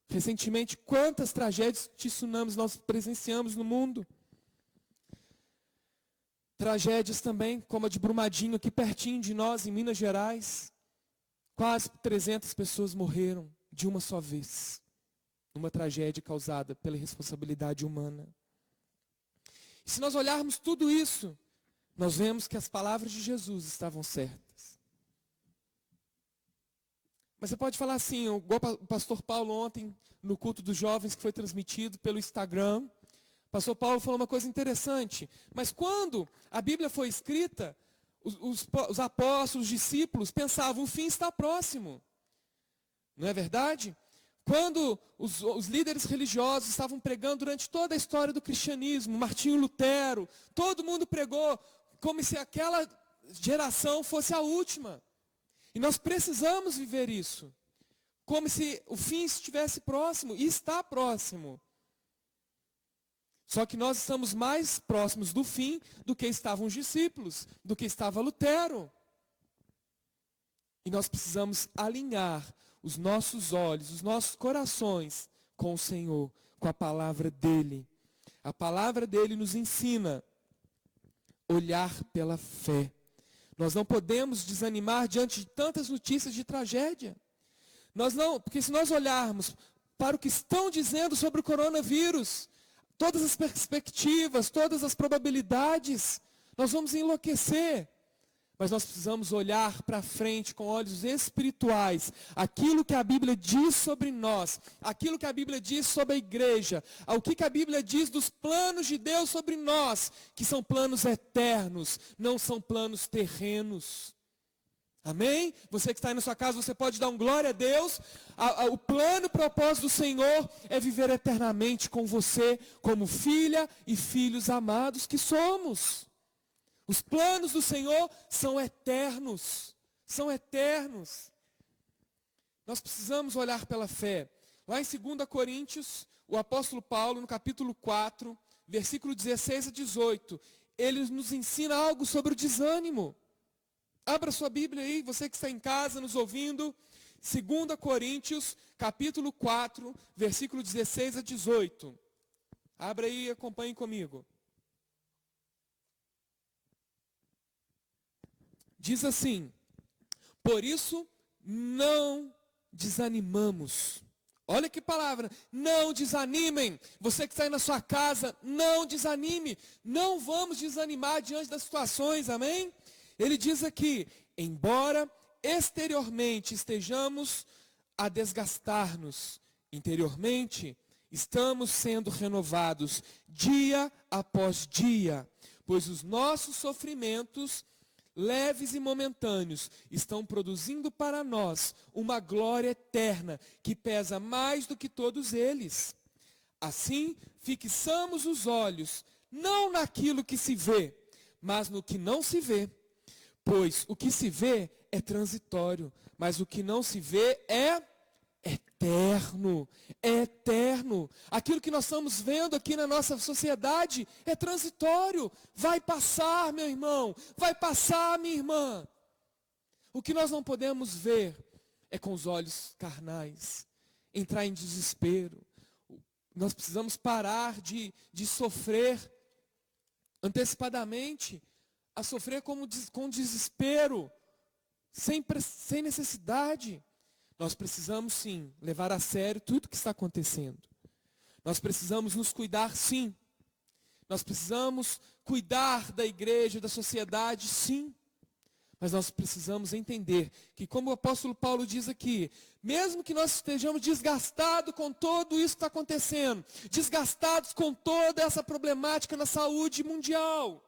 Recentemente, quantas tragédias de tsunamis nós presenciamos no mundo? Tragédias também, como a de Brumadinho, aqui pertinho de nós, em Minas Gerais. Quase 300 pessoas morreram de uma só vez. Uma tragédia causada pela irresponsabilidade humana. E se nós olharmos tudo isso, nós vemos que as palavras de Jesus estavam certas. Mas você pode falar assim, igual o pastor Paulo ontem, no culto dos jovens que foi transmitido pelo Instagram. O pastor Paulo falou uma coisa interessante. Mas quando a Bíblia foi escrita, os apóstolos, os discípulos pensavam, o fim está próximo. Não é verdade? Quando os líderes religiosos estavam pregando durante toda a história do cristianismo, Martinho Lutero, todo mundo pregou como se aquela geração fosse a última. E nós precisamos viver isso. Como se o fim estivesse próximo, e está próximo. Só que nós estamos mais próximos do fim do que estavam os discípulos, do que estava Lutero. E nós precisamos alinhar os nossos olhos, os nossos corações com o Senhor, com a palavra dEle. A palavra dEle nos ensina a olhar pela fé. Nós não podemos desanimar diante de tantas notícias de tragédia. Porque se nós olharmos para o que estão dizendo sobre o coronavírus, todas as perspectivas, todas as probabilidades, nós vamos enlouquecer. Mas nós precisamos olhar para frente com olhos espirituais. Aquilo que a Bíblia diz sobre nós, aquilo que a Bíblia diz sobre a igreja, o que a Bíblia diz dos planos de Deus sobre nós, que são planos eternos, não são planos terrenos. Amém? Você que está aí na sua casa, você pode dar um glória a Deus. O plano, o propósito do Senhor é viver eternamente com você, como filha e filhos amados que somos. Os planos do Senhor são eternos. São eternos. Nós precisamos olhar pela fé. Lá em 2 Coríntios, o apóstolo Paulo, no capítulo 4, versículo 16 a 18, ele nos ensina algo sobre o desânimo. Abra sua Bíblia aí, você que está em casa nos ouvindo. 2 Coríntios, capítulo 4, versículo 16 a 18. Abra aí e acompanhe comigo. Diz assim: por isso não desanimamos. Olha que palavra, não desanimem. Você que está aí na sua casa, não desanime. Não vamos desanimar diante das situações, amém? Ele diz aqui, embora exteriormente estejamos a desgastar-nos, interiormente estamos sendo renovados dia após dia, pois os nossos sofrimentos, leves e momentâneos, estão produzindo para nós uma glória eterna, que pesa mais do que todos eles. Assim, fixamos os olhos, não naquilo que se vê, mas no que não se vê. Pois o que se vê é transitório, mas o que não se vê é eterno, é eterno. Aquilo que nós estamos vendo aqui na nossa sociedade é transitório. Vai passar, meu irmão, vai passar, minha irmã. O que nós não podemos ver é com os olhos carnais, entrar em desespero. Nós precisamos parar de sofrer antecipadamente, a sofrer com desespero, sem necessidade. Nós precisamos sim levar a sério tudo que está acontecendo. Nós precisamos nos cuidar sim. Nós precisamos cuidar da igreja, da sociedade sim. Mas nós precisamos entender que, como o apóstolo Paulo diz aqui, mesmo que nós estejamos desgastados com tudo isso que está acontecendo, desgastados com toda essa problemática na saúde mundial,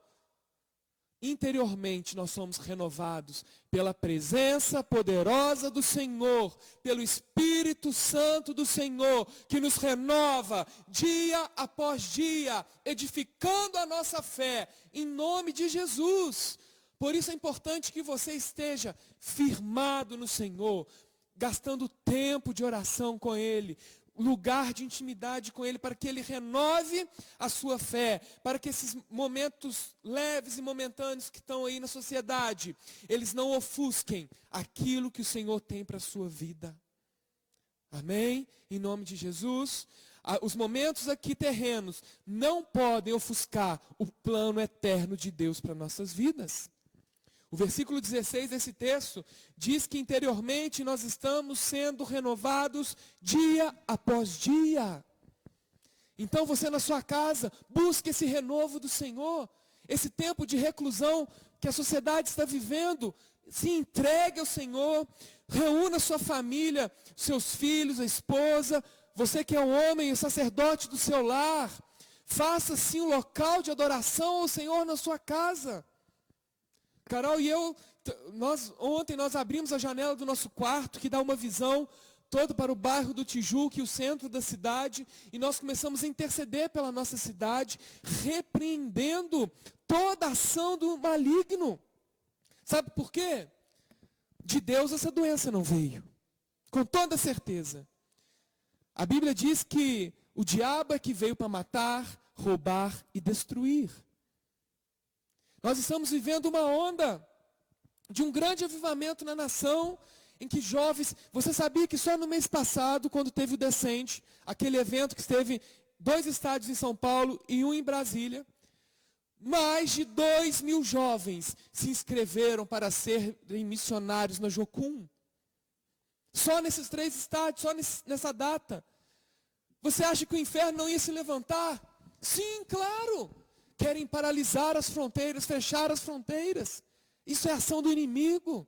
interiormente nós somos renovados pela presença poderosa do Senhor, pelo Espírito Santo do Senhor, que nos renova dia após dia, edificando a nossa fé, em nome de Jesus. Por isso é importante que você esteja firmado no Senhor, gastando tempo de oração com Ele, lugar de intimidade com Ele, para que Ele renove a sua fé, para que esses momentos leves e momentâneos que estão aí na sociedade, eles não ofusquem aquilo que o Senhor tem para a sua vida. Amém? Em nome de Jesus. Os momentos aqui terrenos não podem ofuscar o plano eterno de Deus para nossas vidas. O versículo 16 desse texto diz que interiormente nós estamos sendo renovados dia após dia. Então você na sua casa, busque esse renovo do Senhor. Esse tempo de reclusão que a sociedade está vivendo, se entregue ao Senhor. Reúna sua família, seus filhos, a esposa. Você que é um homem, o sacerdote do seu lar. Faça sim um local de adoração ao Senhor na sua casa. Carol e eu, ontem nós abrimos a janela do nosso quarto, que dá uma visão toda para o bairro do Tijuca e o centro da cidade, e nós começamos a interceder pela nossa cidade, repreendendo toda a ação do maligno. Sabe por quê? De Deus essa doença não veio, com toda certeza. A Bíblia diz que o diabo é que veio para matar, roubar e destruir. Nós estamos vivendo uma onda de um grande avivamento na nação, em que jovens... Você sabia que só no mês passado, quando teve o Descende, aquele evento que esteve 2 estádios em São Paulo e 1 em Brasília, mais de 2.000 jovens se inscreveram para serem missionários na Jocum. Só nesses 3 estádios, só nessa data. Você acha que o inferno não ia se levantar? Sim, claro! Querem paralisar as fronteiras, fechar as fronteiras. Isso é ação do inimigo.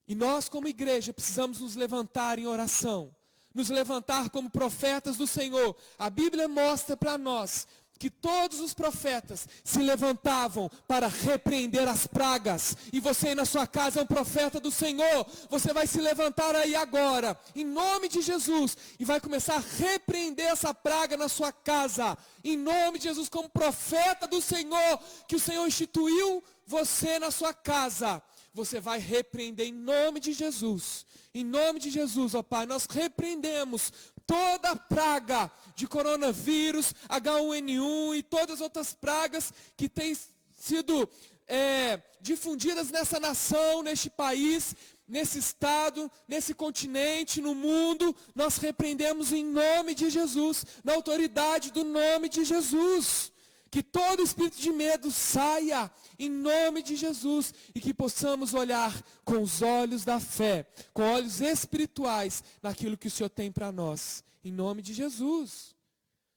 E nós, como igreja, precisamos nos levantar em oração. Nos levantar como profetas do Senhor. A Bíblia mostra para nós que todos os profetas se levantavam para repreender as pragas. E você aí na sua casa é um profeta do Senhor. Você vai se levantar aí agora, em nome de Jesus, e vai começar a repreender essa praga na sua casa. Em nome de Jesus, como profeta do Senhor, que o Senhor instituiu você na sua casa. Você vai repreender em nome de Jesus. Em nome de Jesus, ó Pai, nós repreendemos toda a praga de coronavírus, H1N1 e todas as outras pragas que têm sido difundidas nessa nação, neste país, nesse estado, nesse continente, no mundo. Nós repreendemos em nome de Jesus, na autoridade do nome de Jesus. Que todo espírito de medo saia em nome de Jesus e que possamos olhar com os olhos da fé, com olhos espirituais naquilo que o Senhor tem para nós, em nome de Jesus.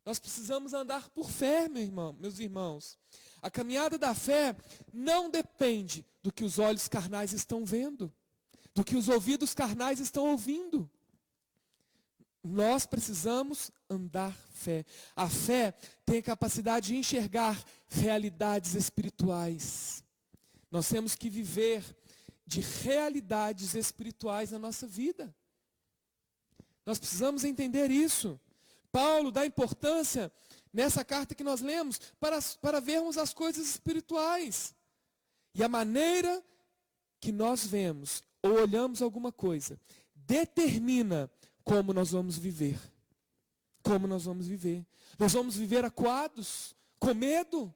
Nós precisamos andar por fé, meus irmãos. A caminhada da fé não depende do que os olhos carnais estão vendo, do que os ouvidos carnais estão ouvindo. Nós precisamos andar fé. A fé tem a capacidade de enxergar realidades espirituais. Nós temos que viver de realidades espirituais na nossa vida. Nós precisamos entender isso. Paulo dá importância nessa carta que nós lemos para vermos as coisas espirituais. E a maneira que nós vemos ou olhamos alguma coisa determina como nós vamos viver. Como nós vamos viver. Nós vamos viver acuados, com medo?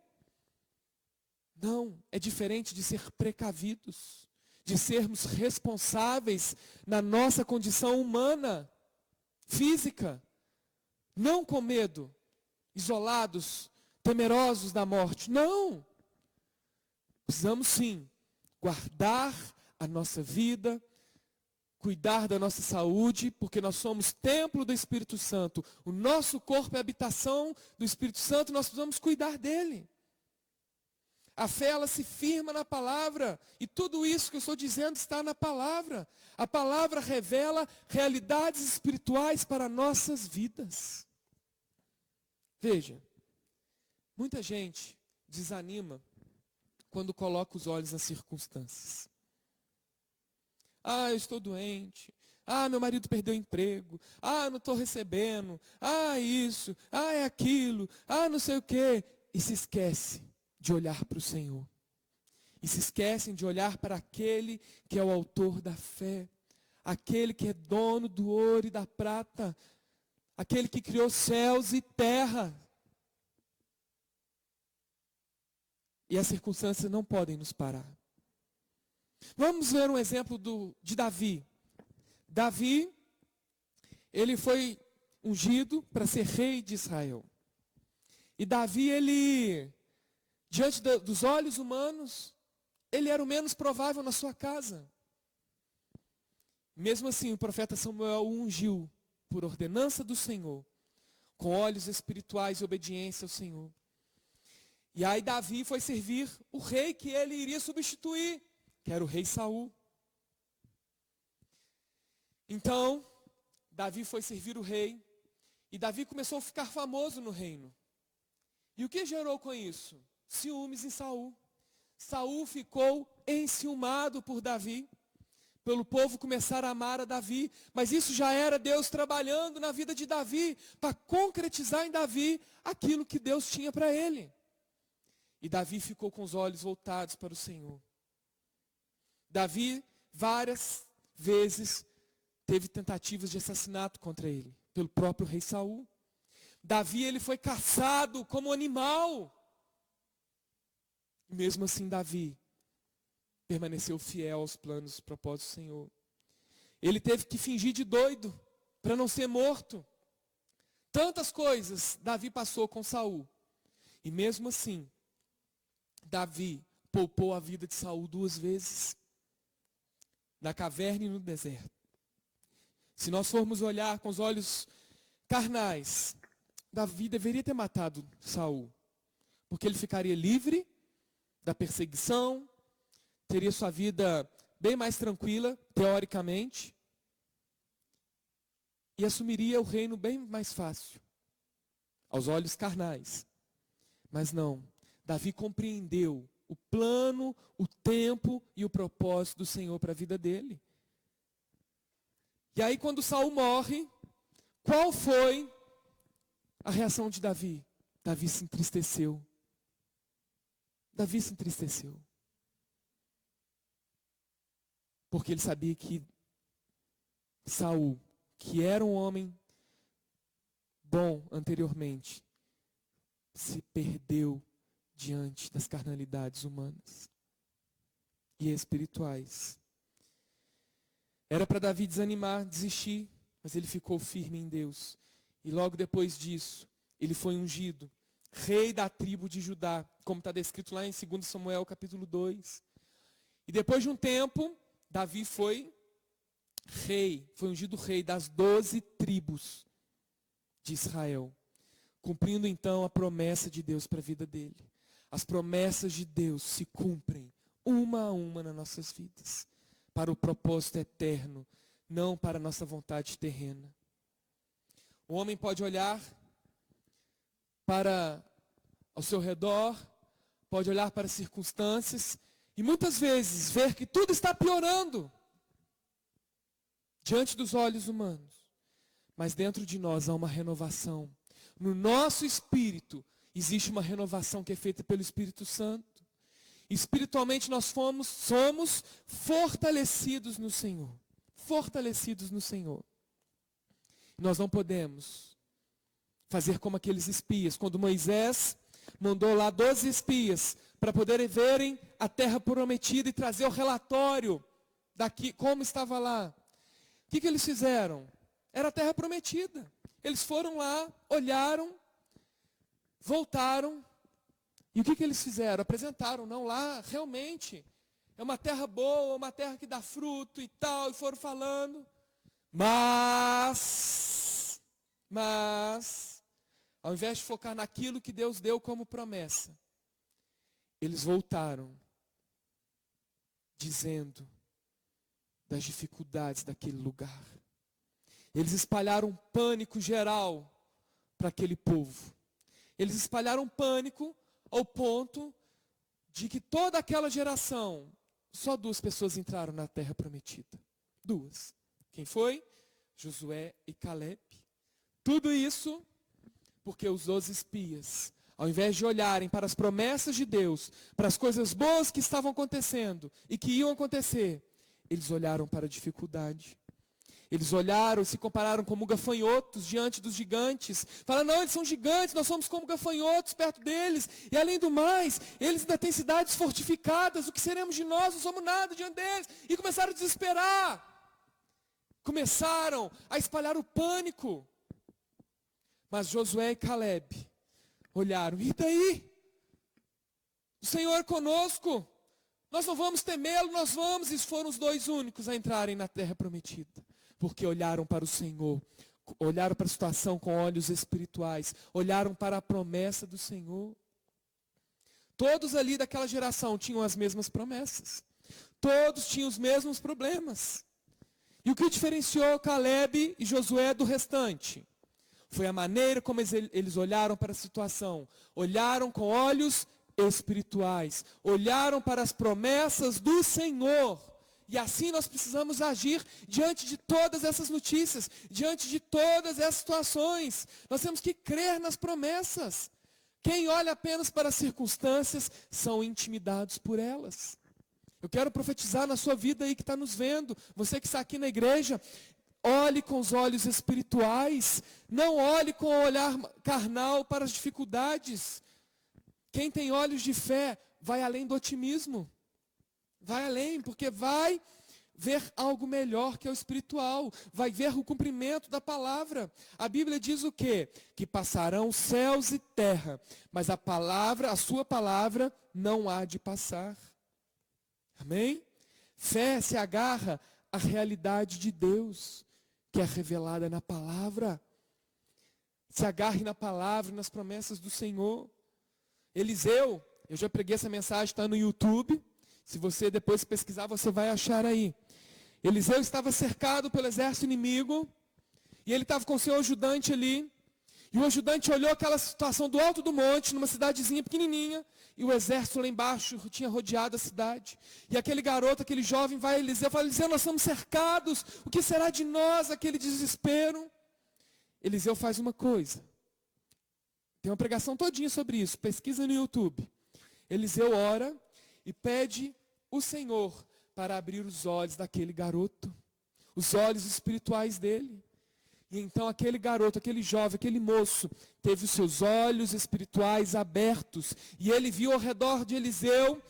Não, é diferente de ser precavidos, de sermos responsáveis na nossa condição humana, física, não com medo, isolados, temerosos da morte. Não! Precisamos sim guardar a nossa vida, cuidar da nossa saúde, porque nós somos templo do Espírito Santo. O nosso corpo é habitação do Espírito Santo, nós precisamos cuidar dele. A fé, ela se firma na palavra, e tudo isso que eu estou dizendo está na palavra. A palavra revela realidades espirituais para nossas vidas. Veja, muita gente desanima quando coloca os olhos nas circunstâncias. Ah, eu estou doente. Ah, meu marido perdeu o emprego. Ah, eu não estou recebendo. Ah, isso. Ah, é aquilo. Ah, não sei o quê. E se esquece de olhar para o Senhor. E se esquecem de olhar para aquele que é o autor da fé. Aquele que é dono do ouro e da prata. Aquele que criou céus e terra. E as circunstâncias não podem nos parar. Vamos ver um exemplo de Davi. Davi, ele foi ungido para ser rei de Israel. E Davi, ele, diante dos olhos humanos, ele era o menos provável na sua casa. Mesmo assim, o profeta Samuel o ungiu por ordenança do Senhor, com olhos espirituais e obediência ao Senhor. E aí Davi foi servir o rei que ele iria substituir, que era o rei Saul. Então, Davi foi servir o rei, e Davi começou a ficar famoso no reino. E o que gerou com isso? Ciúmes em Saul. Saul ficou enciumado por Davi, pelo povo começar a amar a Davi, mas isso já era Deus trabalhando na vida de Davi, para concretizar em Davi aquilo que Deus tinha para ele. E Davi ficou com os olhos voltados para o Senhor. Davi, várias vezes, teve tentativas de assassinato contra ele, pelo próprio rei Saul. Davi, ele foi caçado como animal. Mesmo assim, Davi permaneceu fiel aos planos e propósitos do Senhor. Ele teve que fingir de doido, para não ser morto. Tantas coisas Davi passou com Saul. E mesmo assim, Davi poupou a vida de Saul 2 vezes. Na caverna e no deserto. Se nós formos olhar com os olhos carnais, Davi deveria ter matado Saul, porque ele ficaria livre da perseguição, teria sua vida bem mais tranquila, teoricamente, e assumiria o reino bem mais fácil, aos olhos carnais. Mas não, Davi compreendeu o plano, o tempo e o propósito do Senhor para a vida dele. E aí quando Saul morre, qual foi a reação de Davi? Davi se entristeceu. Davi se entristeceu. Porque ele sabia que Saul, que era um homem bom anteriormente, se perdeu diante das carnalidades humanas e espirituais. Era para Davi desanimar, desistir, mas ele ficou firme em Deus. E logo depois disso, ele foi ungido, rei da tribo de Judá, como está descrito lá em 2 Samuel capítulo 2. E depois de um tempo, Davi foi rei, foi ungido rei das 12 tribos de Israel, cumprindo então a promessa de Deus para a vida dele. As promessas de Deus se cumprem uma a uma nas nossas vidas, para o propósito eterno, não para a nossa vontade terrena. O homem pode olhar para ao seu redor, pode olhar para as circunstâncias e muitas vezes ver que tudo está piorando diante dos olhos humanos. Mas dentro de nós há uma renovação. No nosso espírito existe uma renovação que é feita pelo Espírito Santo. Espiritualmente nós somos fortalecidos no Senhor. Fortalecidos no Senhor. Nós não podemos fazer como aqueles espias. Quando Moisés mandou lá 12 espias para poderem verem a terra prometida e trazer o relatório daqui, como estava lá. O que eles fizeram? Era a terra prometida. Eles foram lá, olharam, voltaram. E o que eles fizeram? Apresentaram, não, lá realmente é uma terra boa, uma terra que dá fruto e tal, e foram falando. Mas, ao invés de focar naquilo que Deus deu como promessa, eles voltaram, dizendo das dificuldades daquele lugar. Eles espalharam pânico geral para aquele povo. Eles espalharam pânico ao ponto de que toda aquela geração, só 2 pessoas entraram na terra prometida. 2. Quem foi? Josué e Caleb. Tudo isso porque os 12 espias, ao invés de olharem para as promessas de Deus, para as coisas boas que estavam acontecendo e que iam acontecer, eles olharam para a dificuldade. Eles olharam e se compararam como gafanhotos diante dos gigantes. Falaram, não, eles são gigantes, nós somos como gafanhotos perto deles. E além do mais, eles ainda têm cidades fortificadas. O que seremos de nós? Não somos nada diante deles. E começaram a desesperar. Começaram a espalhar o pânico. Mas Josué e Caleb olharam, e daí? O Senhor é conosco. Nós não vamos temê-lo, nós vamos. E foram os 2 únicos a entrarem na terra prometida. Porque olharam para o Senhor, olharam para a situação com olhos espirituais, olharam para a promessa do Senhor. Todos ali daquela geração tinham as mesmas promessas. Todos tinham os mesmos problemas. E o que diferenciou Caleb e Josué do restante? Foi a maneira como eles olharam para a situação. Olharam com olhos espirituais. Olharam para as promessas do Senhor. E assim nós precisamos agir diante de todas essas notícias, diante de todas essas situações. Nós temos que crer nas promessas. Quem olha apenas para as circunstâncias são intimidados por elas. Eu quero profetizar na sua vida aí que está nos vendo, você que está aqui na igreja, olhe com os olhos espirituais, não olhe com o olhar carnal para as dificuldades. Quem tem olhos de fé vai além do otimismo. Vai além, porque vai ver algo melhor que é o espiritual. Vai ver o cumprimento da palavra. A Bíblia diz o quê? Que passarão céus e terra, mas a sua palavra não há de passar. Amém? Fé se agarra à realidade de Deus, que é revelada na palavra. Se agarre na palavra e nas promessas do Senhor. Eliseu, eu já preguei essa mensagem, está no YouTube. Se você depois pesquisar, você vai achar aí. Eliseu estava cercado pelo exército inimigo. E ele estava com o seu ajudante ali. E o ajudante olhou aquela situação do alto do monte, numa cidadezinha pequenininha. E o exército lá embaixo tinha rodeado a cidade. E aquele garoto, aquele jovem vai a Eliseu e fala, Eliseu, nós estamos cercados. O que será de nós? Aquele desespero. Eliseu faz uma coisa. Tem uma pregação todinha sobre isso. Pesquisa no YouTube. Eliseu ora e pede o Senhor para abrir os olhos daquele garoto, os olhos espirituais dele. E então aquele garoto, aquele jovem, aquele moço, teve os seus olhos espirituais abertos. E ele viu ao redor de Eliseu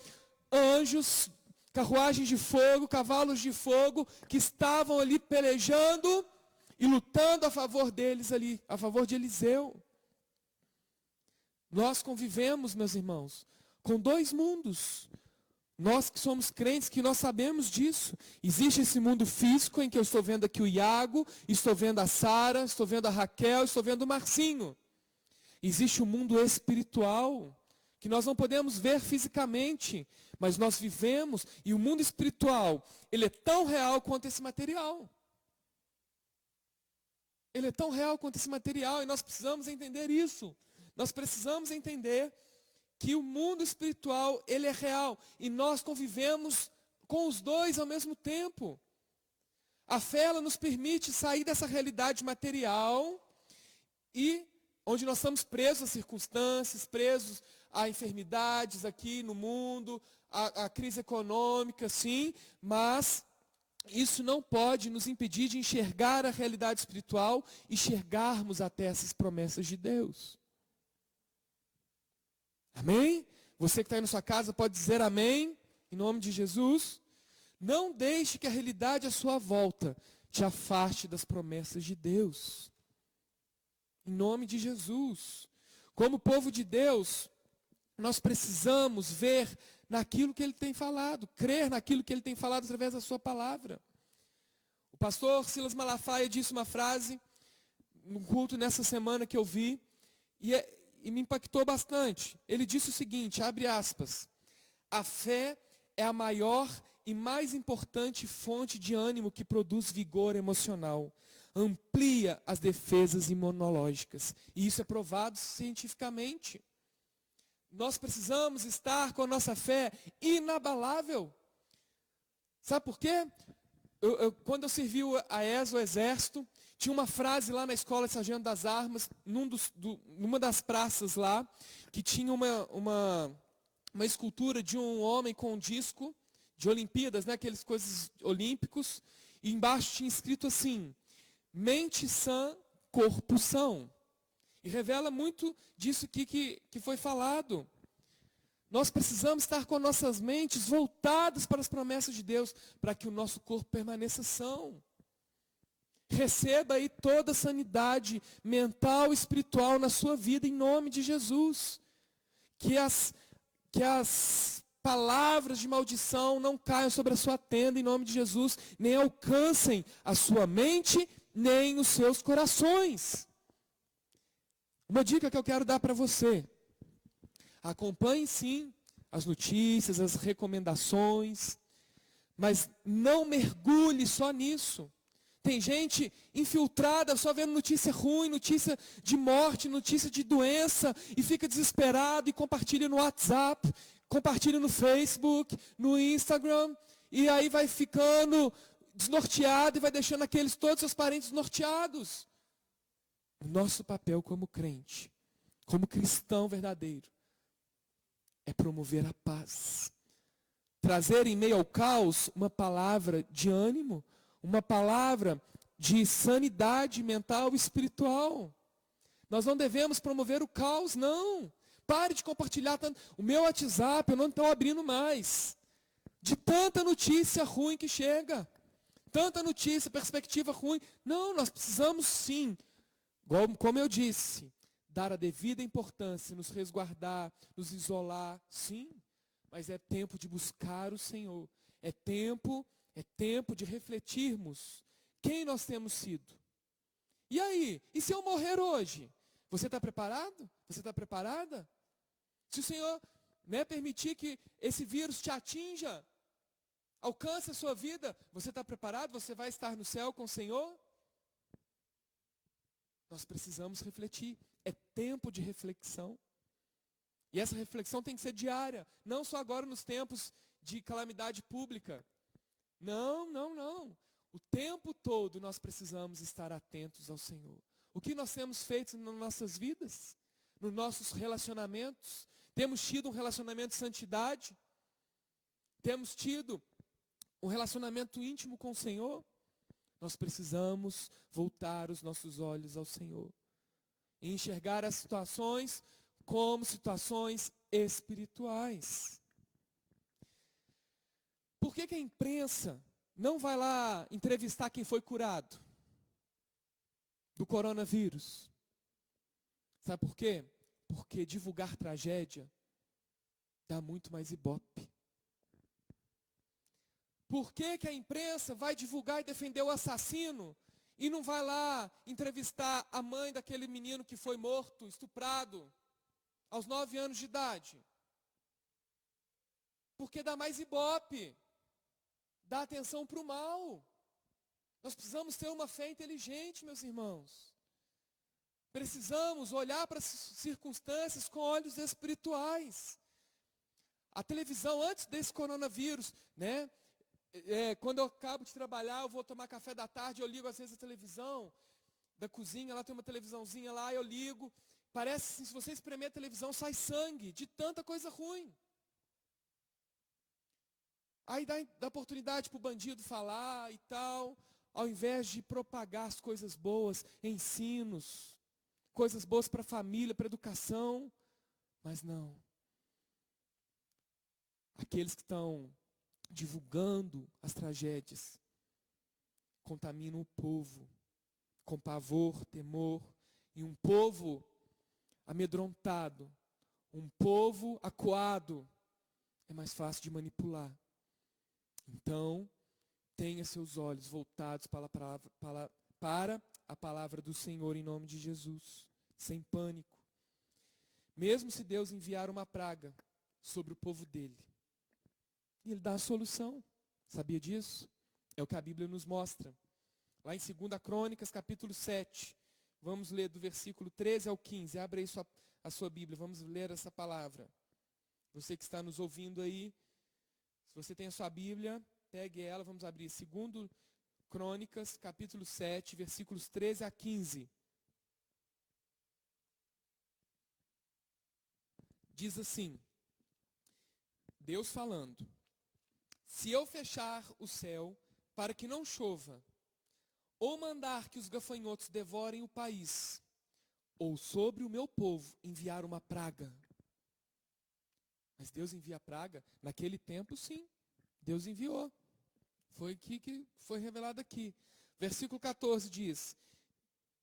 anjos, carruagens de fogo, cavalos de fogo, que estavam ali pelejando e lutando a favor deles ali, a favor de Eliseu. Nós convivemos, meus irmãos, com 2 mundos. Nós que somos crentes, que nós sabemos disso. Existe esse mundo físico em que eu estou vendo aqui o Iago, estou vendo a Sara, estou vendo a Raquel, estou vendo o Marcinho. Existe o mundo espiritual, que nós não podemos ver fisicamente, mas nós vivemos, e o mundo espiritual, ele é tão real quanto esse material. Ele é tão real quanto esse material e nós precisamos entender isso. Nós precisamos entender que o mundo espiritual, ele é real e nós convivemos com os dois ao mesmo tempo. A fé, ela nos permite sair dessa realidade material e onde nós estamos presos a circunstâncias, presos a enfermidades aqui no mundo, a crise econômica, sim, mas isso não pode nos impedir de enxergar a realidade espiritual e chegarmos até essas promessas de Deus. Amém? Você que está aí na sua casa pode dizer amém, em nome de Jesus. Não deixe que a realidade à sua volta te afaste das promessas de Deus. Em nome de Jesus. Como povo de Deus, nós precisamos ver naquilo que Ele tem falado, crer naquilo que Ele tem falado através da sua palavra. O pastor Silas Malafaia disse uma frase no culto nessa semana que eu vi, e me impactou bastante. Ele disse o seguinte, abre aspas, a fé é a maior e mais importante fonte de ânimo que produz vigor emocional. Amplia as defesas imunológicas. E isso é provado cientificamente. Nós precisamos estar com a nossa fé inabalável. Sabe por quê? Quando eu servi a ESA, o Exército, tinha uma frase lá na escola de Sargento das Armas, numa das praças lá, que tinha uma escultura de um homem com um disco de Olimpíadas, né, aqueles coisas olímpicos, e embaixo tinha escrito assim, mente sã, corpo são. E revela muito disso aqui que foi falado. Nós precisamos estar com nossas mentes voltadas para as promessas de Deus, para que o nosso corpo permaneça são. Receba aí toda a sanidade mental e espiritual na sua vida, em nome de Jesus. Que as palavras de maldição não caiam sobre a sua tenda, em nome de Jesus, nem alcancem a sua mente, nem os seus corações. Uma dica que eu quero dar para você. Acompanhe sim as notícias, as recomendações, mas não mergulhe só nisso. Tem gente infiltrada só vendo notícia ruim, notícia de morte, notícia de doença, e fica desesperado e compartilha no WhatsApp, compartilha no Facebook, no Instagram, e aí vai ficando desnorteado e vai deixando todos seus parentes desnorteados. O nosso papel como crente, como cristão verdadeiro, é promover a paz. Trazer em meio ao caos uma palavra de ânimo, uma palavra de sanidade mental e espiritual. Nós não devemos promover o caos, não. Pare de compartilhar tanto. O meu WhatsApp eu não estou abrindo mais. De tanta notícia ruim que chega. Tanta notícia, perspectiva ruim. Não, nós precisamos sim, como eu disse, dar a devida importância, nos resguardar, nos isolar, sim. Mas é tempo de buscar o Senhor. É tempo de refletirmos quem nós temos sido. E aí? E se eu morrer hoje? Você está preparado? Você está preparada? Se o Senhor permitir que esse vírus te atinja, alcance a sua vida, você está preparado? Você vai estar no céu com o Senhor? Nós precisamos refletir. É tempo de reflexão. E essa reflexão tem que ser diária. Não só agora nos tempos de calamidade pública. Não. O tempo todo nós precisamos estar atentos ao Senhor. O que nós temos feito nas nossas vidas? Nos nossos relacionamentos? Temos tido um relacionamento de santidade? Temos tido um relacionamento íntimo com o Senhor? Nós precisamos voltar os nossos olhos ao Senhor. E enxergar as situações como situações espirituais. Por que a imprensa não vai lá entrevistar quem foi curado do coronavírus? Sabe por quê? Porque divulgar tragédia dá muito mais ibope. Por que a imprensa vai divulgar e defender o assassino e não vai lá entrevistar a mãe daquele menino que foi morto, estuprado, aos 9 anos de idade? Porque dá mais ibope. Dá atenção para o mal. Nós precisamos ter uma fé inteligente, meus irmãos. Precisamos olhar para as circunstâncias com olhos espirituais. A televisão, antes desse coronavírus, né? Quando eu acabo de trabalhar, eu vou tomar café da tarde, eu ligo às vezes a televisão da cozinha, lá tem uma televisãozinha lá, eu ligo. Parece assim, se você espremer a televisão, sai sangue, de tanta coisa ruim. Aí dá oportunidade para o bandido falar e tal, ao invés de propagar as coisas boas, ensinos, coisas boas para a família, para a educação. Mas não. Aqueles que estão divulgando as tragédias contaminam o povo com pavor, temor, e um povo amedrontado, um povo acuado, é mais fácil de manipular. Então, tenha seus olhos voltados para a palavra do Senhor em nome de Jesus, sem pânico. Mesmo se Deus enviar uma praga sobre o povo dele, Ele dá a solução. Sabia disso? É o que a Bíblia nos mostra. Lá em 2 Crônicas, capítulo 7. Vamos ler do versículo 13 ao 15. Abre aí a sua Bíblia. Vamos ler essa palavra. Você que está nos ouvindo aí, se você tem a sua Bíblia, pegue ela. Vamos abrir 2 Crônicas, capítulo 7, versículos 13 a 15. Diz assim, Deus falando: se eu fechar o céu para que não chova, ou mandar que os gafanhotos devorem o país, ou sobre o meu povo enviar uma praga. Mas Deus envia praga? Naquele tempo, sim. Deus enviou. Foi aqui que foi revelado aqui. Versículo 14 diz: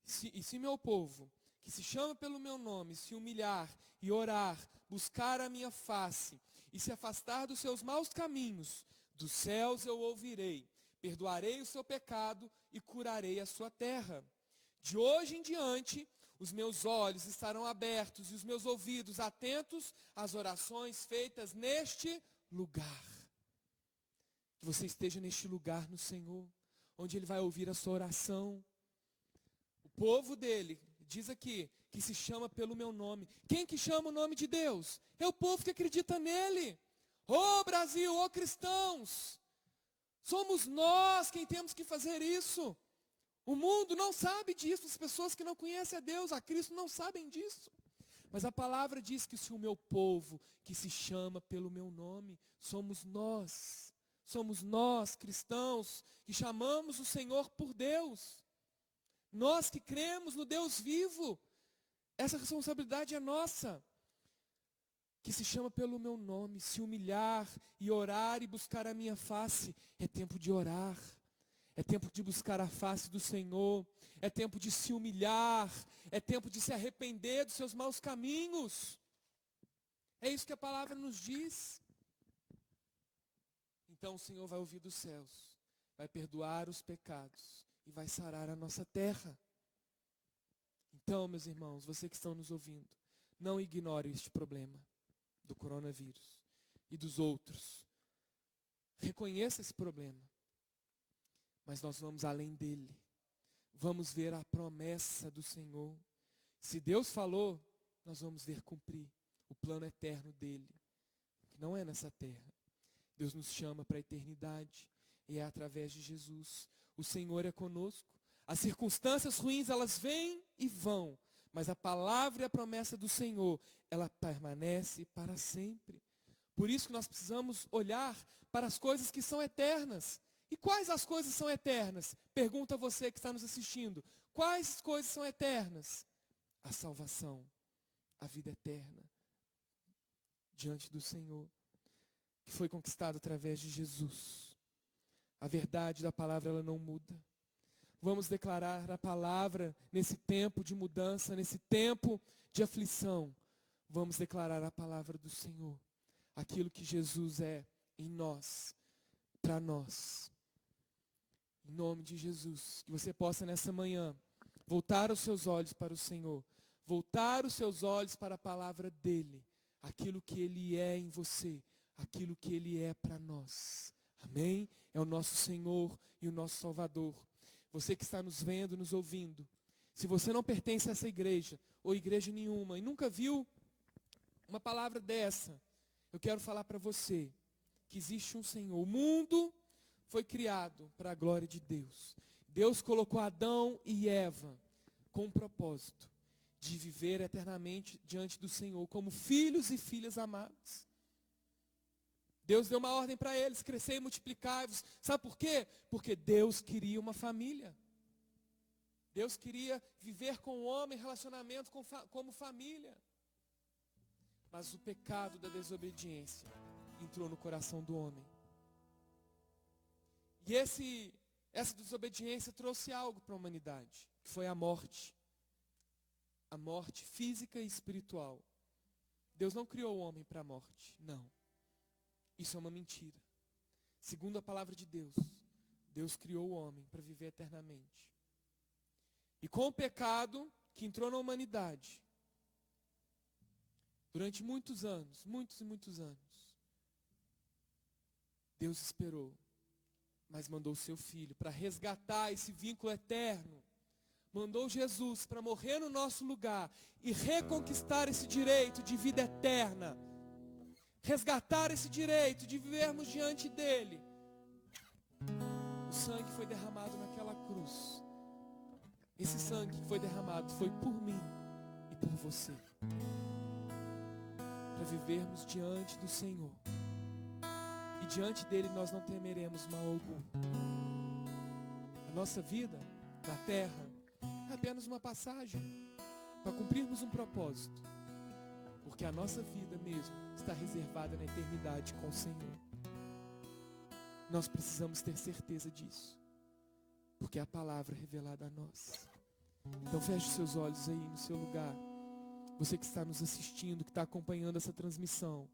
se meu povo, que se chama pelo meu nome, se humilhar e orar, buscar a minha face, e se afastar dos seus maus caminhos, dos céus eu ouvirei, perdoarei o seu pecado e curarei a sua terra. De hoje em diante, os meus olhos estarão abertos e os meus ouvidos atentos às orações feitas neste lugar. Que você esteja neste lugar no Senhor, onde Ele vai ouvir a sua oração. O povo dele, diz aqui, que se chama pelo meu nome. Quem que chama o nome de Deus? É o povo que acredita nele. Ô Brasil, ô cristãos, somos nós quem temos que fazer isso. O mundo não sabe disso, as pessoas que não conhecem a Deus, a Cristo, não sabem disso. Mas a palavra diz que se o meu povo, que se chama pelo meu nome, somos nós cristãos, que chamamos o Senhor por Deus. Nós que cremos no Deus vivo, essa responsabilidade é nossa. Que se chama pelo meu nome, se humilhar e orar e buscar a minha face, é tempo de orar. É tempo de buscar a face do Senhor. É tempo de se humilhar. É tempo de se arrepender dos seus maus caminhos. É isso que a palavra nos diz. Então o Senhor vai ouvir dos céus. Vai perdoar os pecados. E vai sarar a nossa terra. Então, meus irmãos, vocês que estão nos ouvindo, não ignore este problema do coronavírus e dos outros. Reconheça esse problema. Mas nós vamos além dele. Vamos ver a promessa do Senhor. Se Deus falou, nós vamos ver cumprir o plano eterno dele, que não é nessa terra. Deus nos chama para a eternidade e é através de Jesus. O Senhor é conosco. As circunstâncias ruins, elas vêm e vão, mas a palavra e a promessa do Senhor, ela permanece para sempre. Por isso que nós precisamos olhar para as coisas que são eternas. E quais as coisas são eternas? Pergunta você que está nos assistindo. Quais coisas são eternas? A salvação, a vida eterna, diante do Senhor, que foi conquistado através de Jesus. A verdade da palavra, ela não muda. Vamos declarar a palavra nesse tempo de mudança, nesse tempo de aflição. Vamos declarar a palavra do Senhor. Aquilo que Jesus é em nós, para nós. Em nome de Jesus, que você possa nessa manhã voltar os seus olhos para o Senhor, voltar os seus olhos para a palavra dEle, aquilo que Ele é em você, aquilo que Ele é para nós. Amém? É o nosso Senhor e o nosso Salvador. você que está nos vendo, nos ouvindo, se você não pertence a essa igreja, ou igreja nenhuma, e nunca viu uma palavra dessa, eu quero falar para você que existe um Senhor. O mundo foi criado para a glória de Deus. Deus colocou Adão e Eva com um propósito de viver eternamente diante do Senhor, como filhos e filhas amados. Deus deu uma ordem para eles: crescer e multiplicar-vos. Sabe por quê? Porque Deus queria uma família. Deus queria viver com o homem em relacionamento como família. Mas o pecado da desobediência entrou no coração do homem. E essa desobediência trouxe algo para a humanidade, que foi a morte. A morte física e espiritual. Deus não criou o homem para a morte, não. Isso é uma mentira. Segundo a palavra de Deus, Deus criou o homem para viver eternamente. E com o pecado que entrou na humanidade, durante muitos anos, muitos e muitos anos, Deus esperou, mas mandou o seu Filho para resgatar esse vínculo eterno. Mandou Jesus para morrer no nosso lugar e reconquistar esse direito de vida eterna. Resgatar esse direito de vivermos diante dele. O sangue foi derramado naquela cruz. Esse sangue que foi derramado foi por mim e por você. Para vivermos diante do Senhor. E diante dele nós não temeremos mal algum. A nossa vida na terra é apenas uma passagem para cumprirmos um propósito. Porque a nossa vida mesmo está reservada na eternidade com o Senhor. Nós precisamos ter certeza disso. Porque é a palavra revelada a nós. Então feche os seus olhos aí no seu lugar. Você que está nos assistindo, que está acompanhando essa transmissão,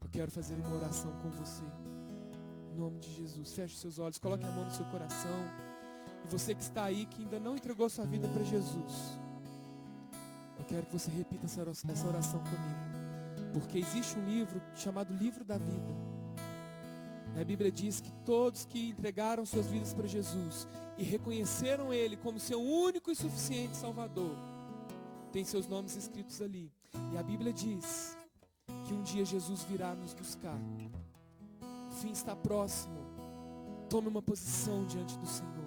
eu quero fazer uma oração com você. Em nome de Jesus, feche os seus olhos, coloque a mão no seu coração. E você que está aí, que ainda não entregou sua vida para Jesus, eu quero que você repita essa oração comigo. Porque existe um livro chamado Livro da Vida. A Bíblia diz que todos que entregaram suas vidas para Jesus e reconheceram Ele como seu único e suficiente Salvador, têm seus nomes escritos ali. E a Bíblia diz que um dia Jesus virá nos buscar. O fim está próximo. Tome uma posição diante do Senhor,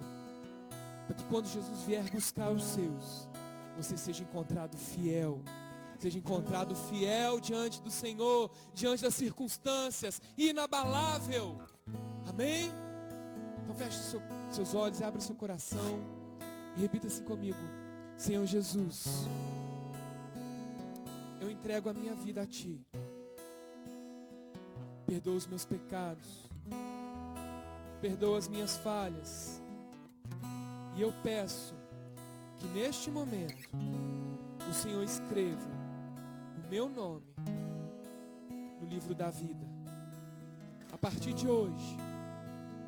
para que quando Jesus vier buscar os seus, você seja encontrado fiel. Seja encontrado fiel diante do Senhor, diante das circunstâncias, inabalável. Amém? Então feche seus olhos, abra seu coração e repita assim comigo: Senhor Jesus, eu entrego a minha vida a Ti. Perdoa os meus pecados, perdoa as minhas falhas. E eu peço que neste momento o Senhor escreva o meu nome no livro da vida. A partir de hoje,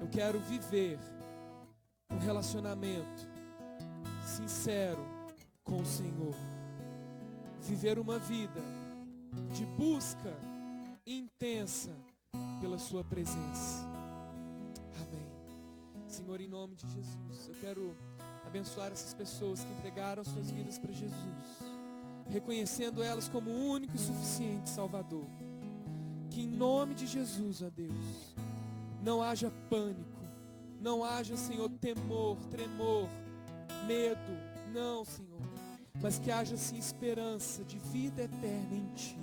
eu quero viver um relacionamento sincero com o Senhor. Viver uma vida de busca intensa pela Sua presença. Amém. Senhor, em nome de Jesus, eu quero abençoar essas pessoas que entregaram suas vidas para Jesus, reconhecendo elas como o único e suficiente Salvador. Que em nome de Jesus, ó Deus, não haja pânico, não haja, Senhor, temor, tremor, medo, não, Senhor, mas que haja, sim, esperança de vida eterna em Ti.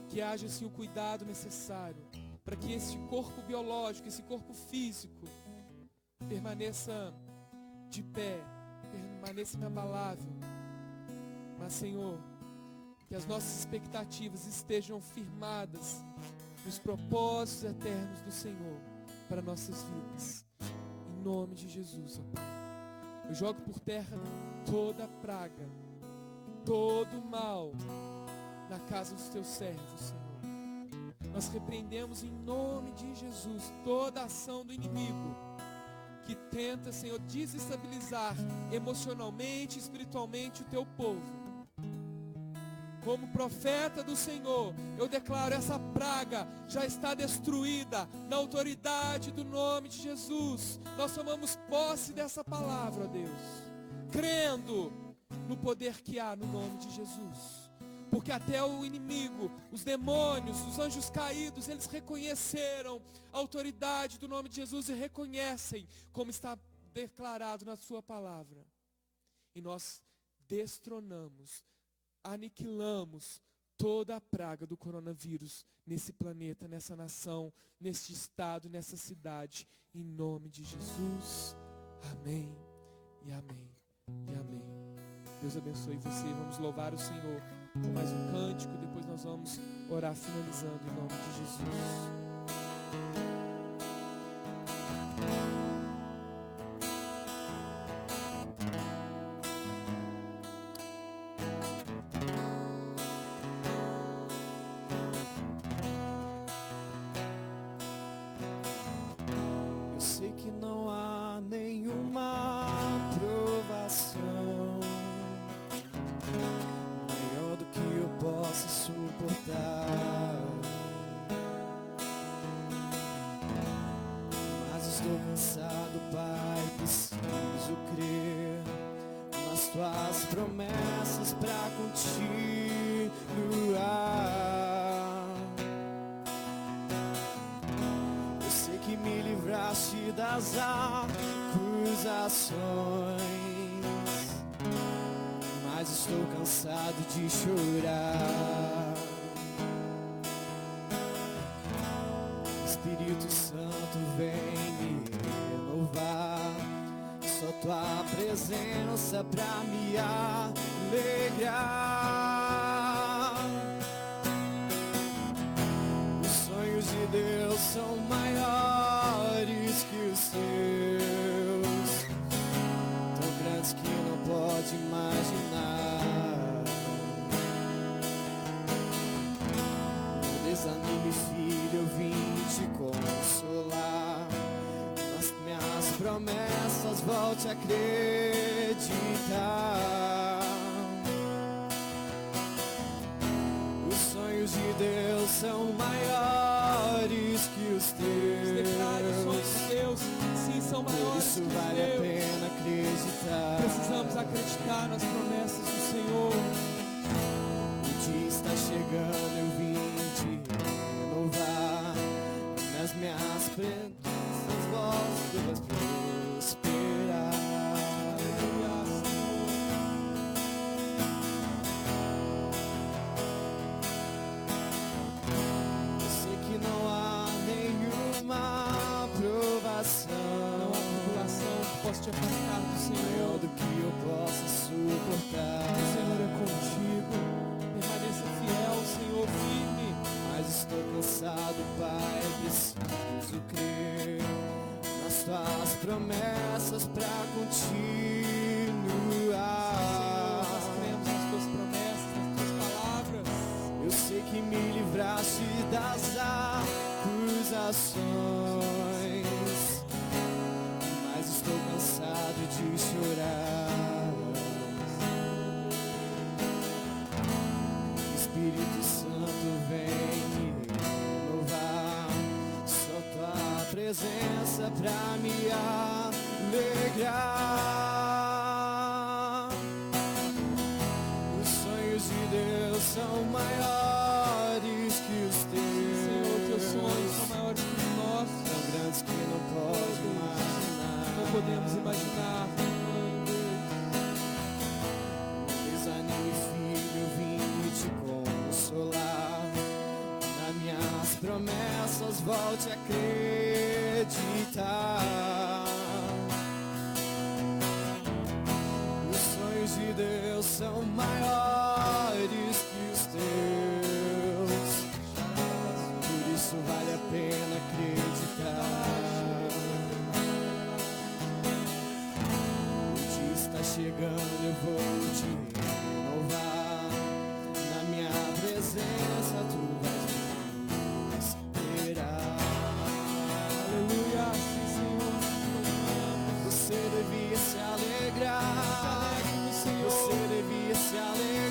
Que haja, sim, o cuidado necessário para que esse corpo biológico, esse corpo físico permaneça de pé, permaneça inabalável. Mas, Senhor, que as nossas expectativas estejam firmadas nos propósitos eternos do Senhor para nossas vidas. Em nome de Jesus, ó Pai. Eu jogo por terra toda praga, todo mal na casa dos Teus servos, Senhor. Nós repreendemos em nome de Jesus toda ação do inimigo que tenta, Senhor, desestabilizar emocionalmente, espiritualmente o Teu povo. como profeta do Senhor, eu declaro: essa praga já está destruída na autoridade do nome de Jesus. Nós tomamos posse dessa palavra, ó Deus, crendo no poder que há no nome de Jesus. Porque até o inimigo, os demônios, os anjos caídos, eles reconheceram a autoridade do nome de Jesus e reconhecem como está declarado na sua palavra. E nós destronamos, aniquilamos toda a praga do coronavírus nesse planeta, nessa nação, neste estado, nessa cidade, em nome de Jesus. Amém e amém e amém. Deus abençoe você. Vamos louvar o Senhor com mais um cântico, depois nós vamos orar finalizando em nome de Jesus. Eu sei que não há nenhuma provação maior do que eu possa suportar, mas estou cansado, Pai, preciso crer nas tuas promessas pra continuar. Eu sei que me livraste das acusações, mas estou cansado de chorar. Espírito Santo, vem me renovar. Só tua presença pra me alegrar. Os sonhos de Deus são maiores que os seus, tão grandes que não pode imaginar. Não desanime, filho, eu vim te consolar. Nas minhas promessas volte a acreditar. Os sonhos de Deus são maiores que os Declare os sonhos teus, de Deus, sim, são por maiores isso que os vale a teus. pena acreditar. Precisamos acreditar nas promessas do Senhor. O dia está chegando, eu vim te renovar. Nas minhas promessas volte a prosperar. Eu sei que não há nenhuma provação Não há tribulação que possa te afastar do maior Senhor. do que eu possa suportar. O Senhor é contigo. Permaneça fiel, Senhor, firme. Mas estou cansado, Pai, preciso crer nas tuas promessas pra Senhor, continuar. nós cremos nas tuas promessas, nas tuas palavras. Eu sei que me livraste das acusações, mas estou cansado de chorar. Espírito Santo, vem me renovar. Só tua presença pra me alegrar. Os sonhos de Deus são maiores que os teus, Senhor, teus sonhos são maiores que os nossos. tão grandes que não pode imaginar. Não podemos imaginar. Não desanime, filho, eu vim te consolar. Nas minhas promessas volte a acreditar. Os sonhos de Deus são maiores que os teus, por isso vale a pena acreditar. O dia está chegando, eu vou te renovar. Na minha presença tu vais me esperar. Aleluia, sim, Senhor. Você devia se alegrar. Se alegre no Senhor. Você devia se alegrar.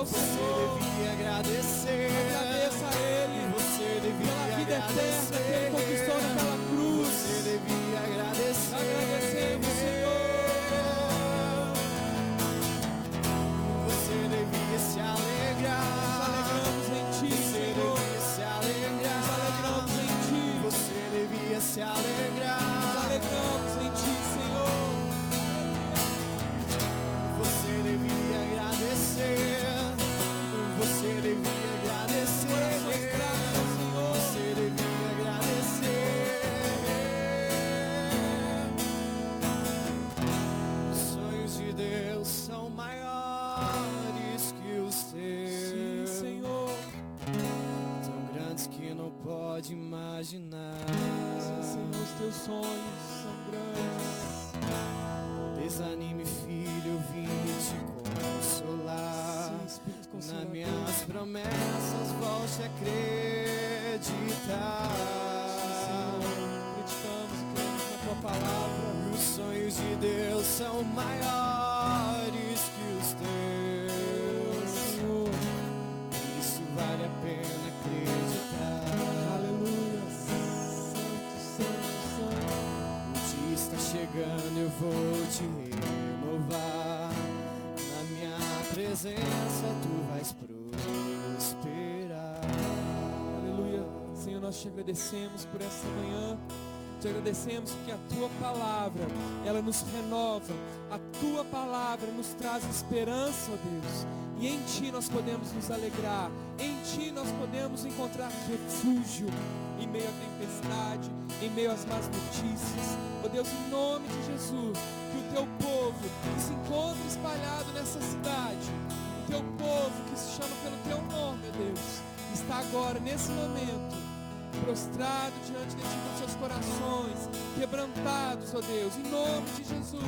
ao Você Senhor. devia agradecer. Agradeça a Ele Você devia pela vida eterna agradecer. que Ele conquistou naquela cruz. Você devia agradecer. Agradecemos, Senhor. Você devia se alegrar. Nos alegramos em Ti, Você Senhor. devia se Nos alegrar. alegramos em Ti. Você devia se Nos alegrar. alegramos em Ti, Senhor. Você devia agradecer. Você devia agradecer. Corações gratos, Senhor. Você devia agradecer. Os sonhos de Deus são maiores que os Sim, teus. Senhor. Tão grandes que não pode imaginar. Sim, Senhor, os Teus sonhos são grandes. Desanime, filho, eu vim te consolar. Sim, Espírito Nas Consolador. minhas promessas, volte a acreditar. Senhor, acreditamos e cremos na Tua palavra. Os sonhos de Deus são maiores que os teus. Senhor, Por isso vale a pena acreditar. aleluia. Santo, santo, santo. O dia está chegando, eu vou te renovar. Na minha presença tu vais prosperar. Aleluia. Senhor, nós te agradecemos por essa manhã. Te agradecemos porque a Tua palavra, ela nos renova. A Tua palavra nos traz esperança, ó Deus. E em Ti nós podemos nos alegrar. Em Ti nós podemos encontrar refúgio em meio à tempestade, em meio às más notícias. Ó Deus, em nome de Jesus, que o Teu povo que se encontra espalhado nessa cidade, o Teu povo que se chama pelo Teu nome, ó Deus, está agora, nesse momento, prostrado diante de Ti com seus corações, quebrantados, ó Deus, em nome de Jesus,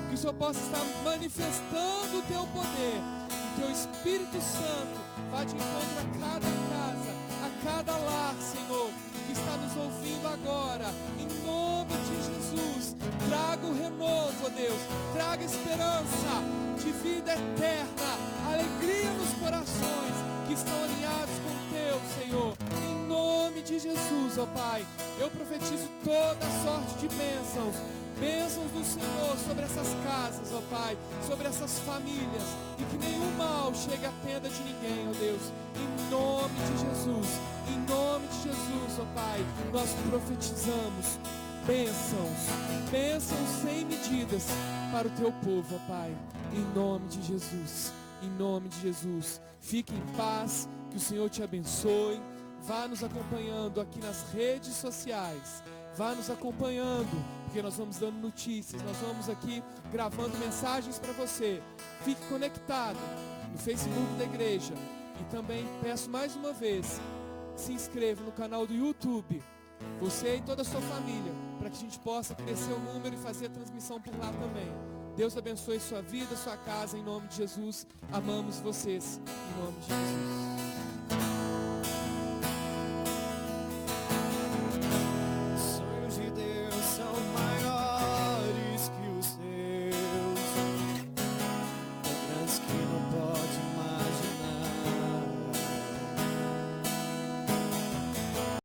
que o Senhor possa estar manifestando o Teu poder, que o Teu Espírito Santo vá de encontro a cada casa, a cada lar, Senhor, que está nos ouvindo agora, em nome de Jesus, traga o renovo, ó Deus, traga esperança de vida eterna, alegria nos corações que estão alinhados com o Teu, Senhor, em nome de Jesus, ó Pai, eu profetizo toda sorte de bênçãos do Senhor sobre essas casas, ó Pai, sobre essas famílias, e que nenhum mal chegue à tenda de ninguém, ó Deus, em nome de Jesus, ó Pai, nós profetizamos bênçãos sem medidas para o Teu povo, ó Pai, em nome de Jesus, fique em paz, que o Senhor te abençoe, vá nos acompanhando aqui nas redes sociais, vá nos acompanhando, porque nós vamos dando notícias, nós vamos aqui gravando mensagens para você, fique conectado no Facebook da igreja, e também peço mais uma vez, se inscreva no canal do YouTube, você e toda a sua família, para que a gente possa crescer o número e fazer a transmissão por lá também. Deus abençoe sua vida, sua casa, em nome de Jesus. Amamos vocês, em nome de Jesus.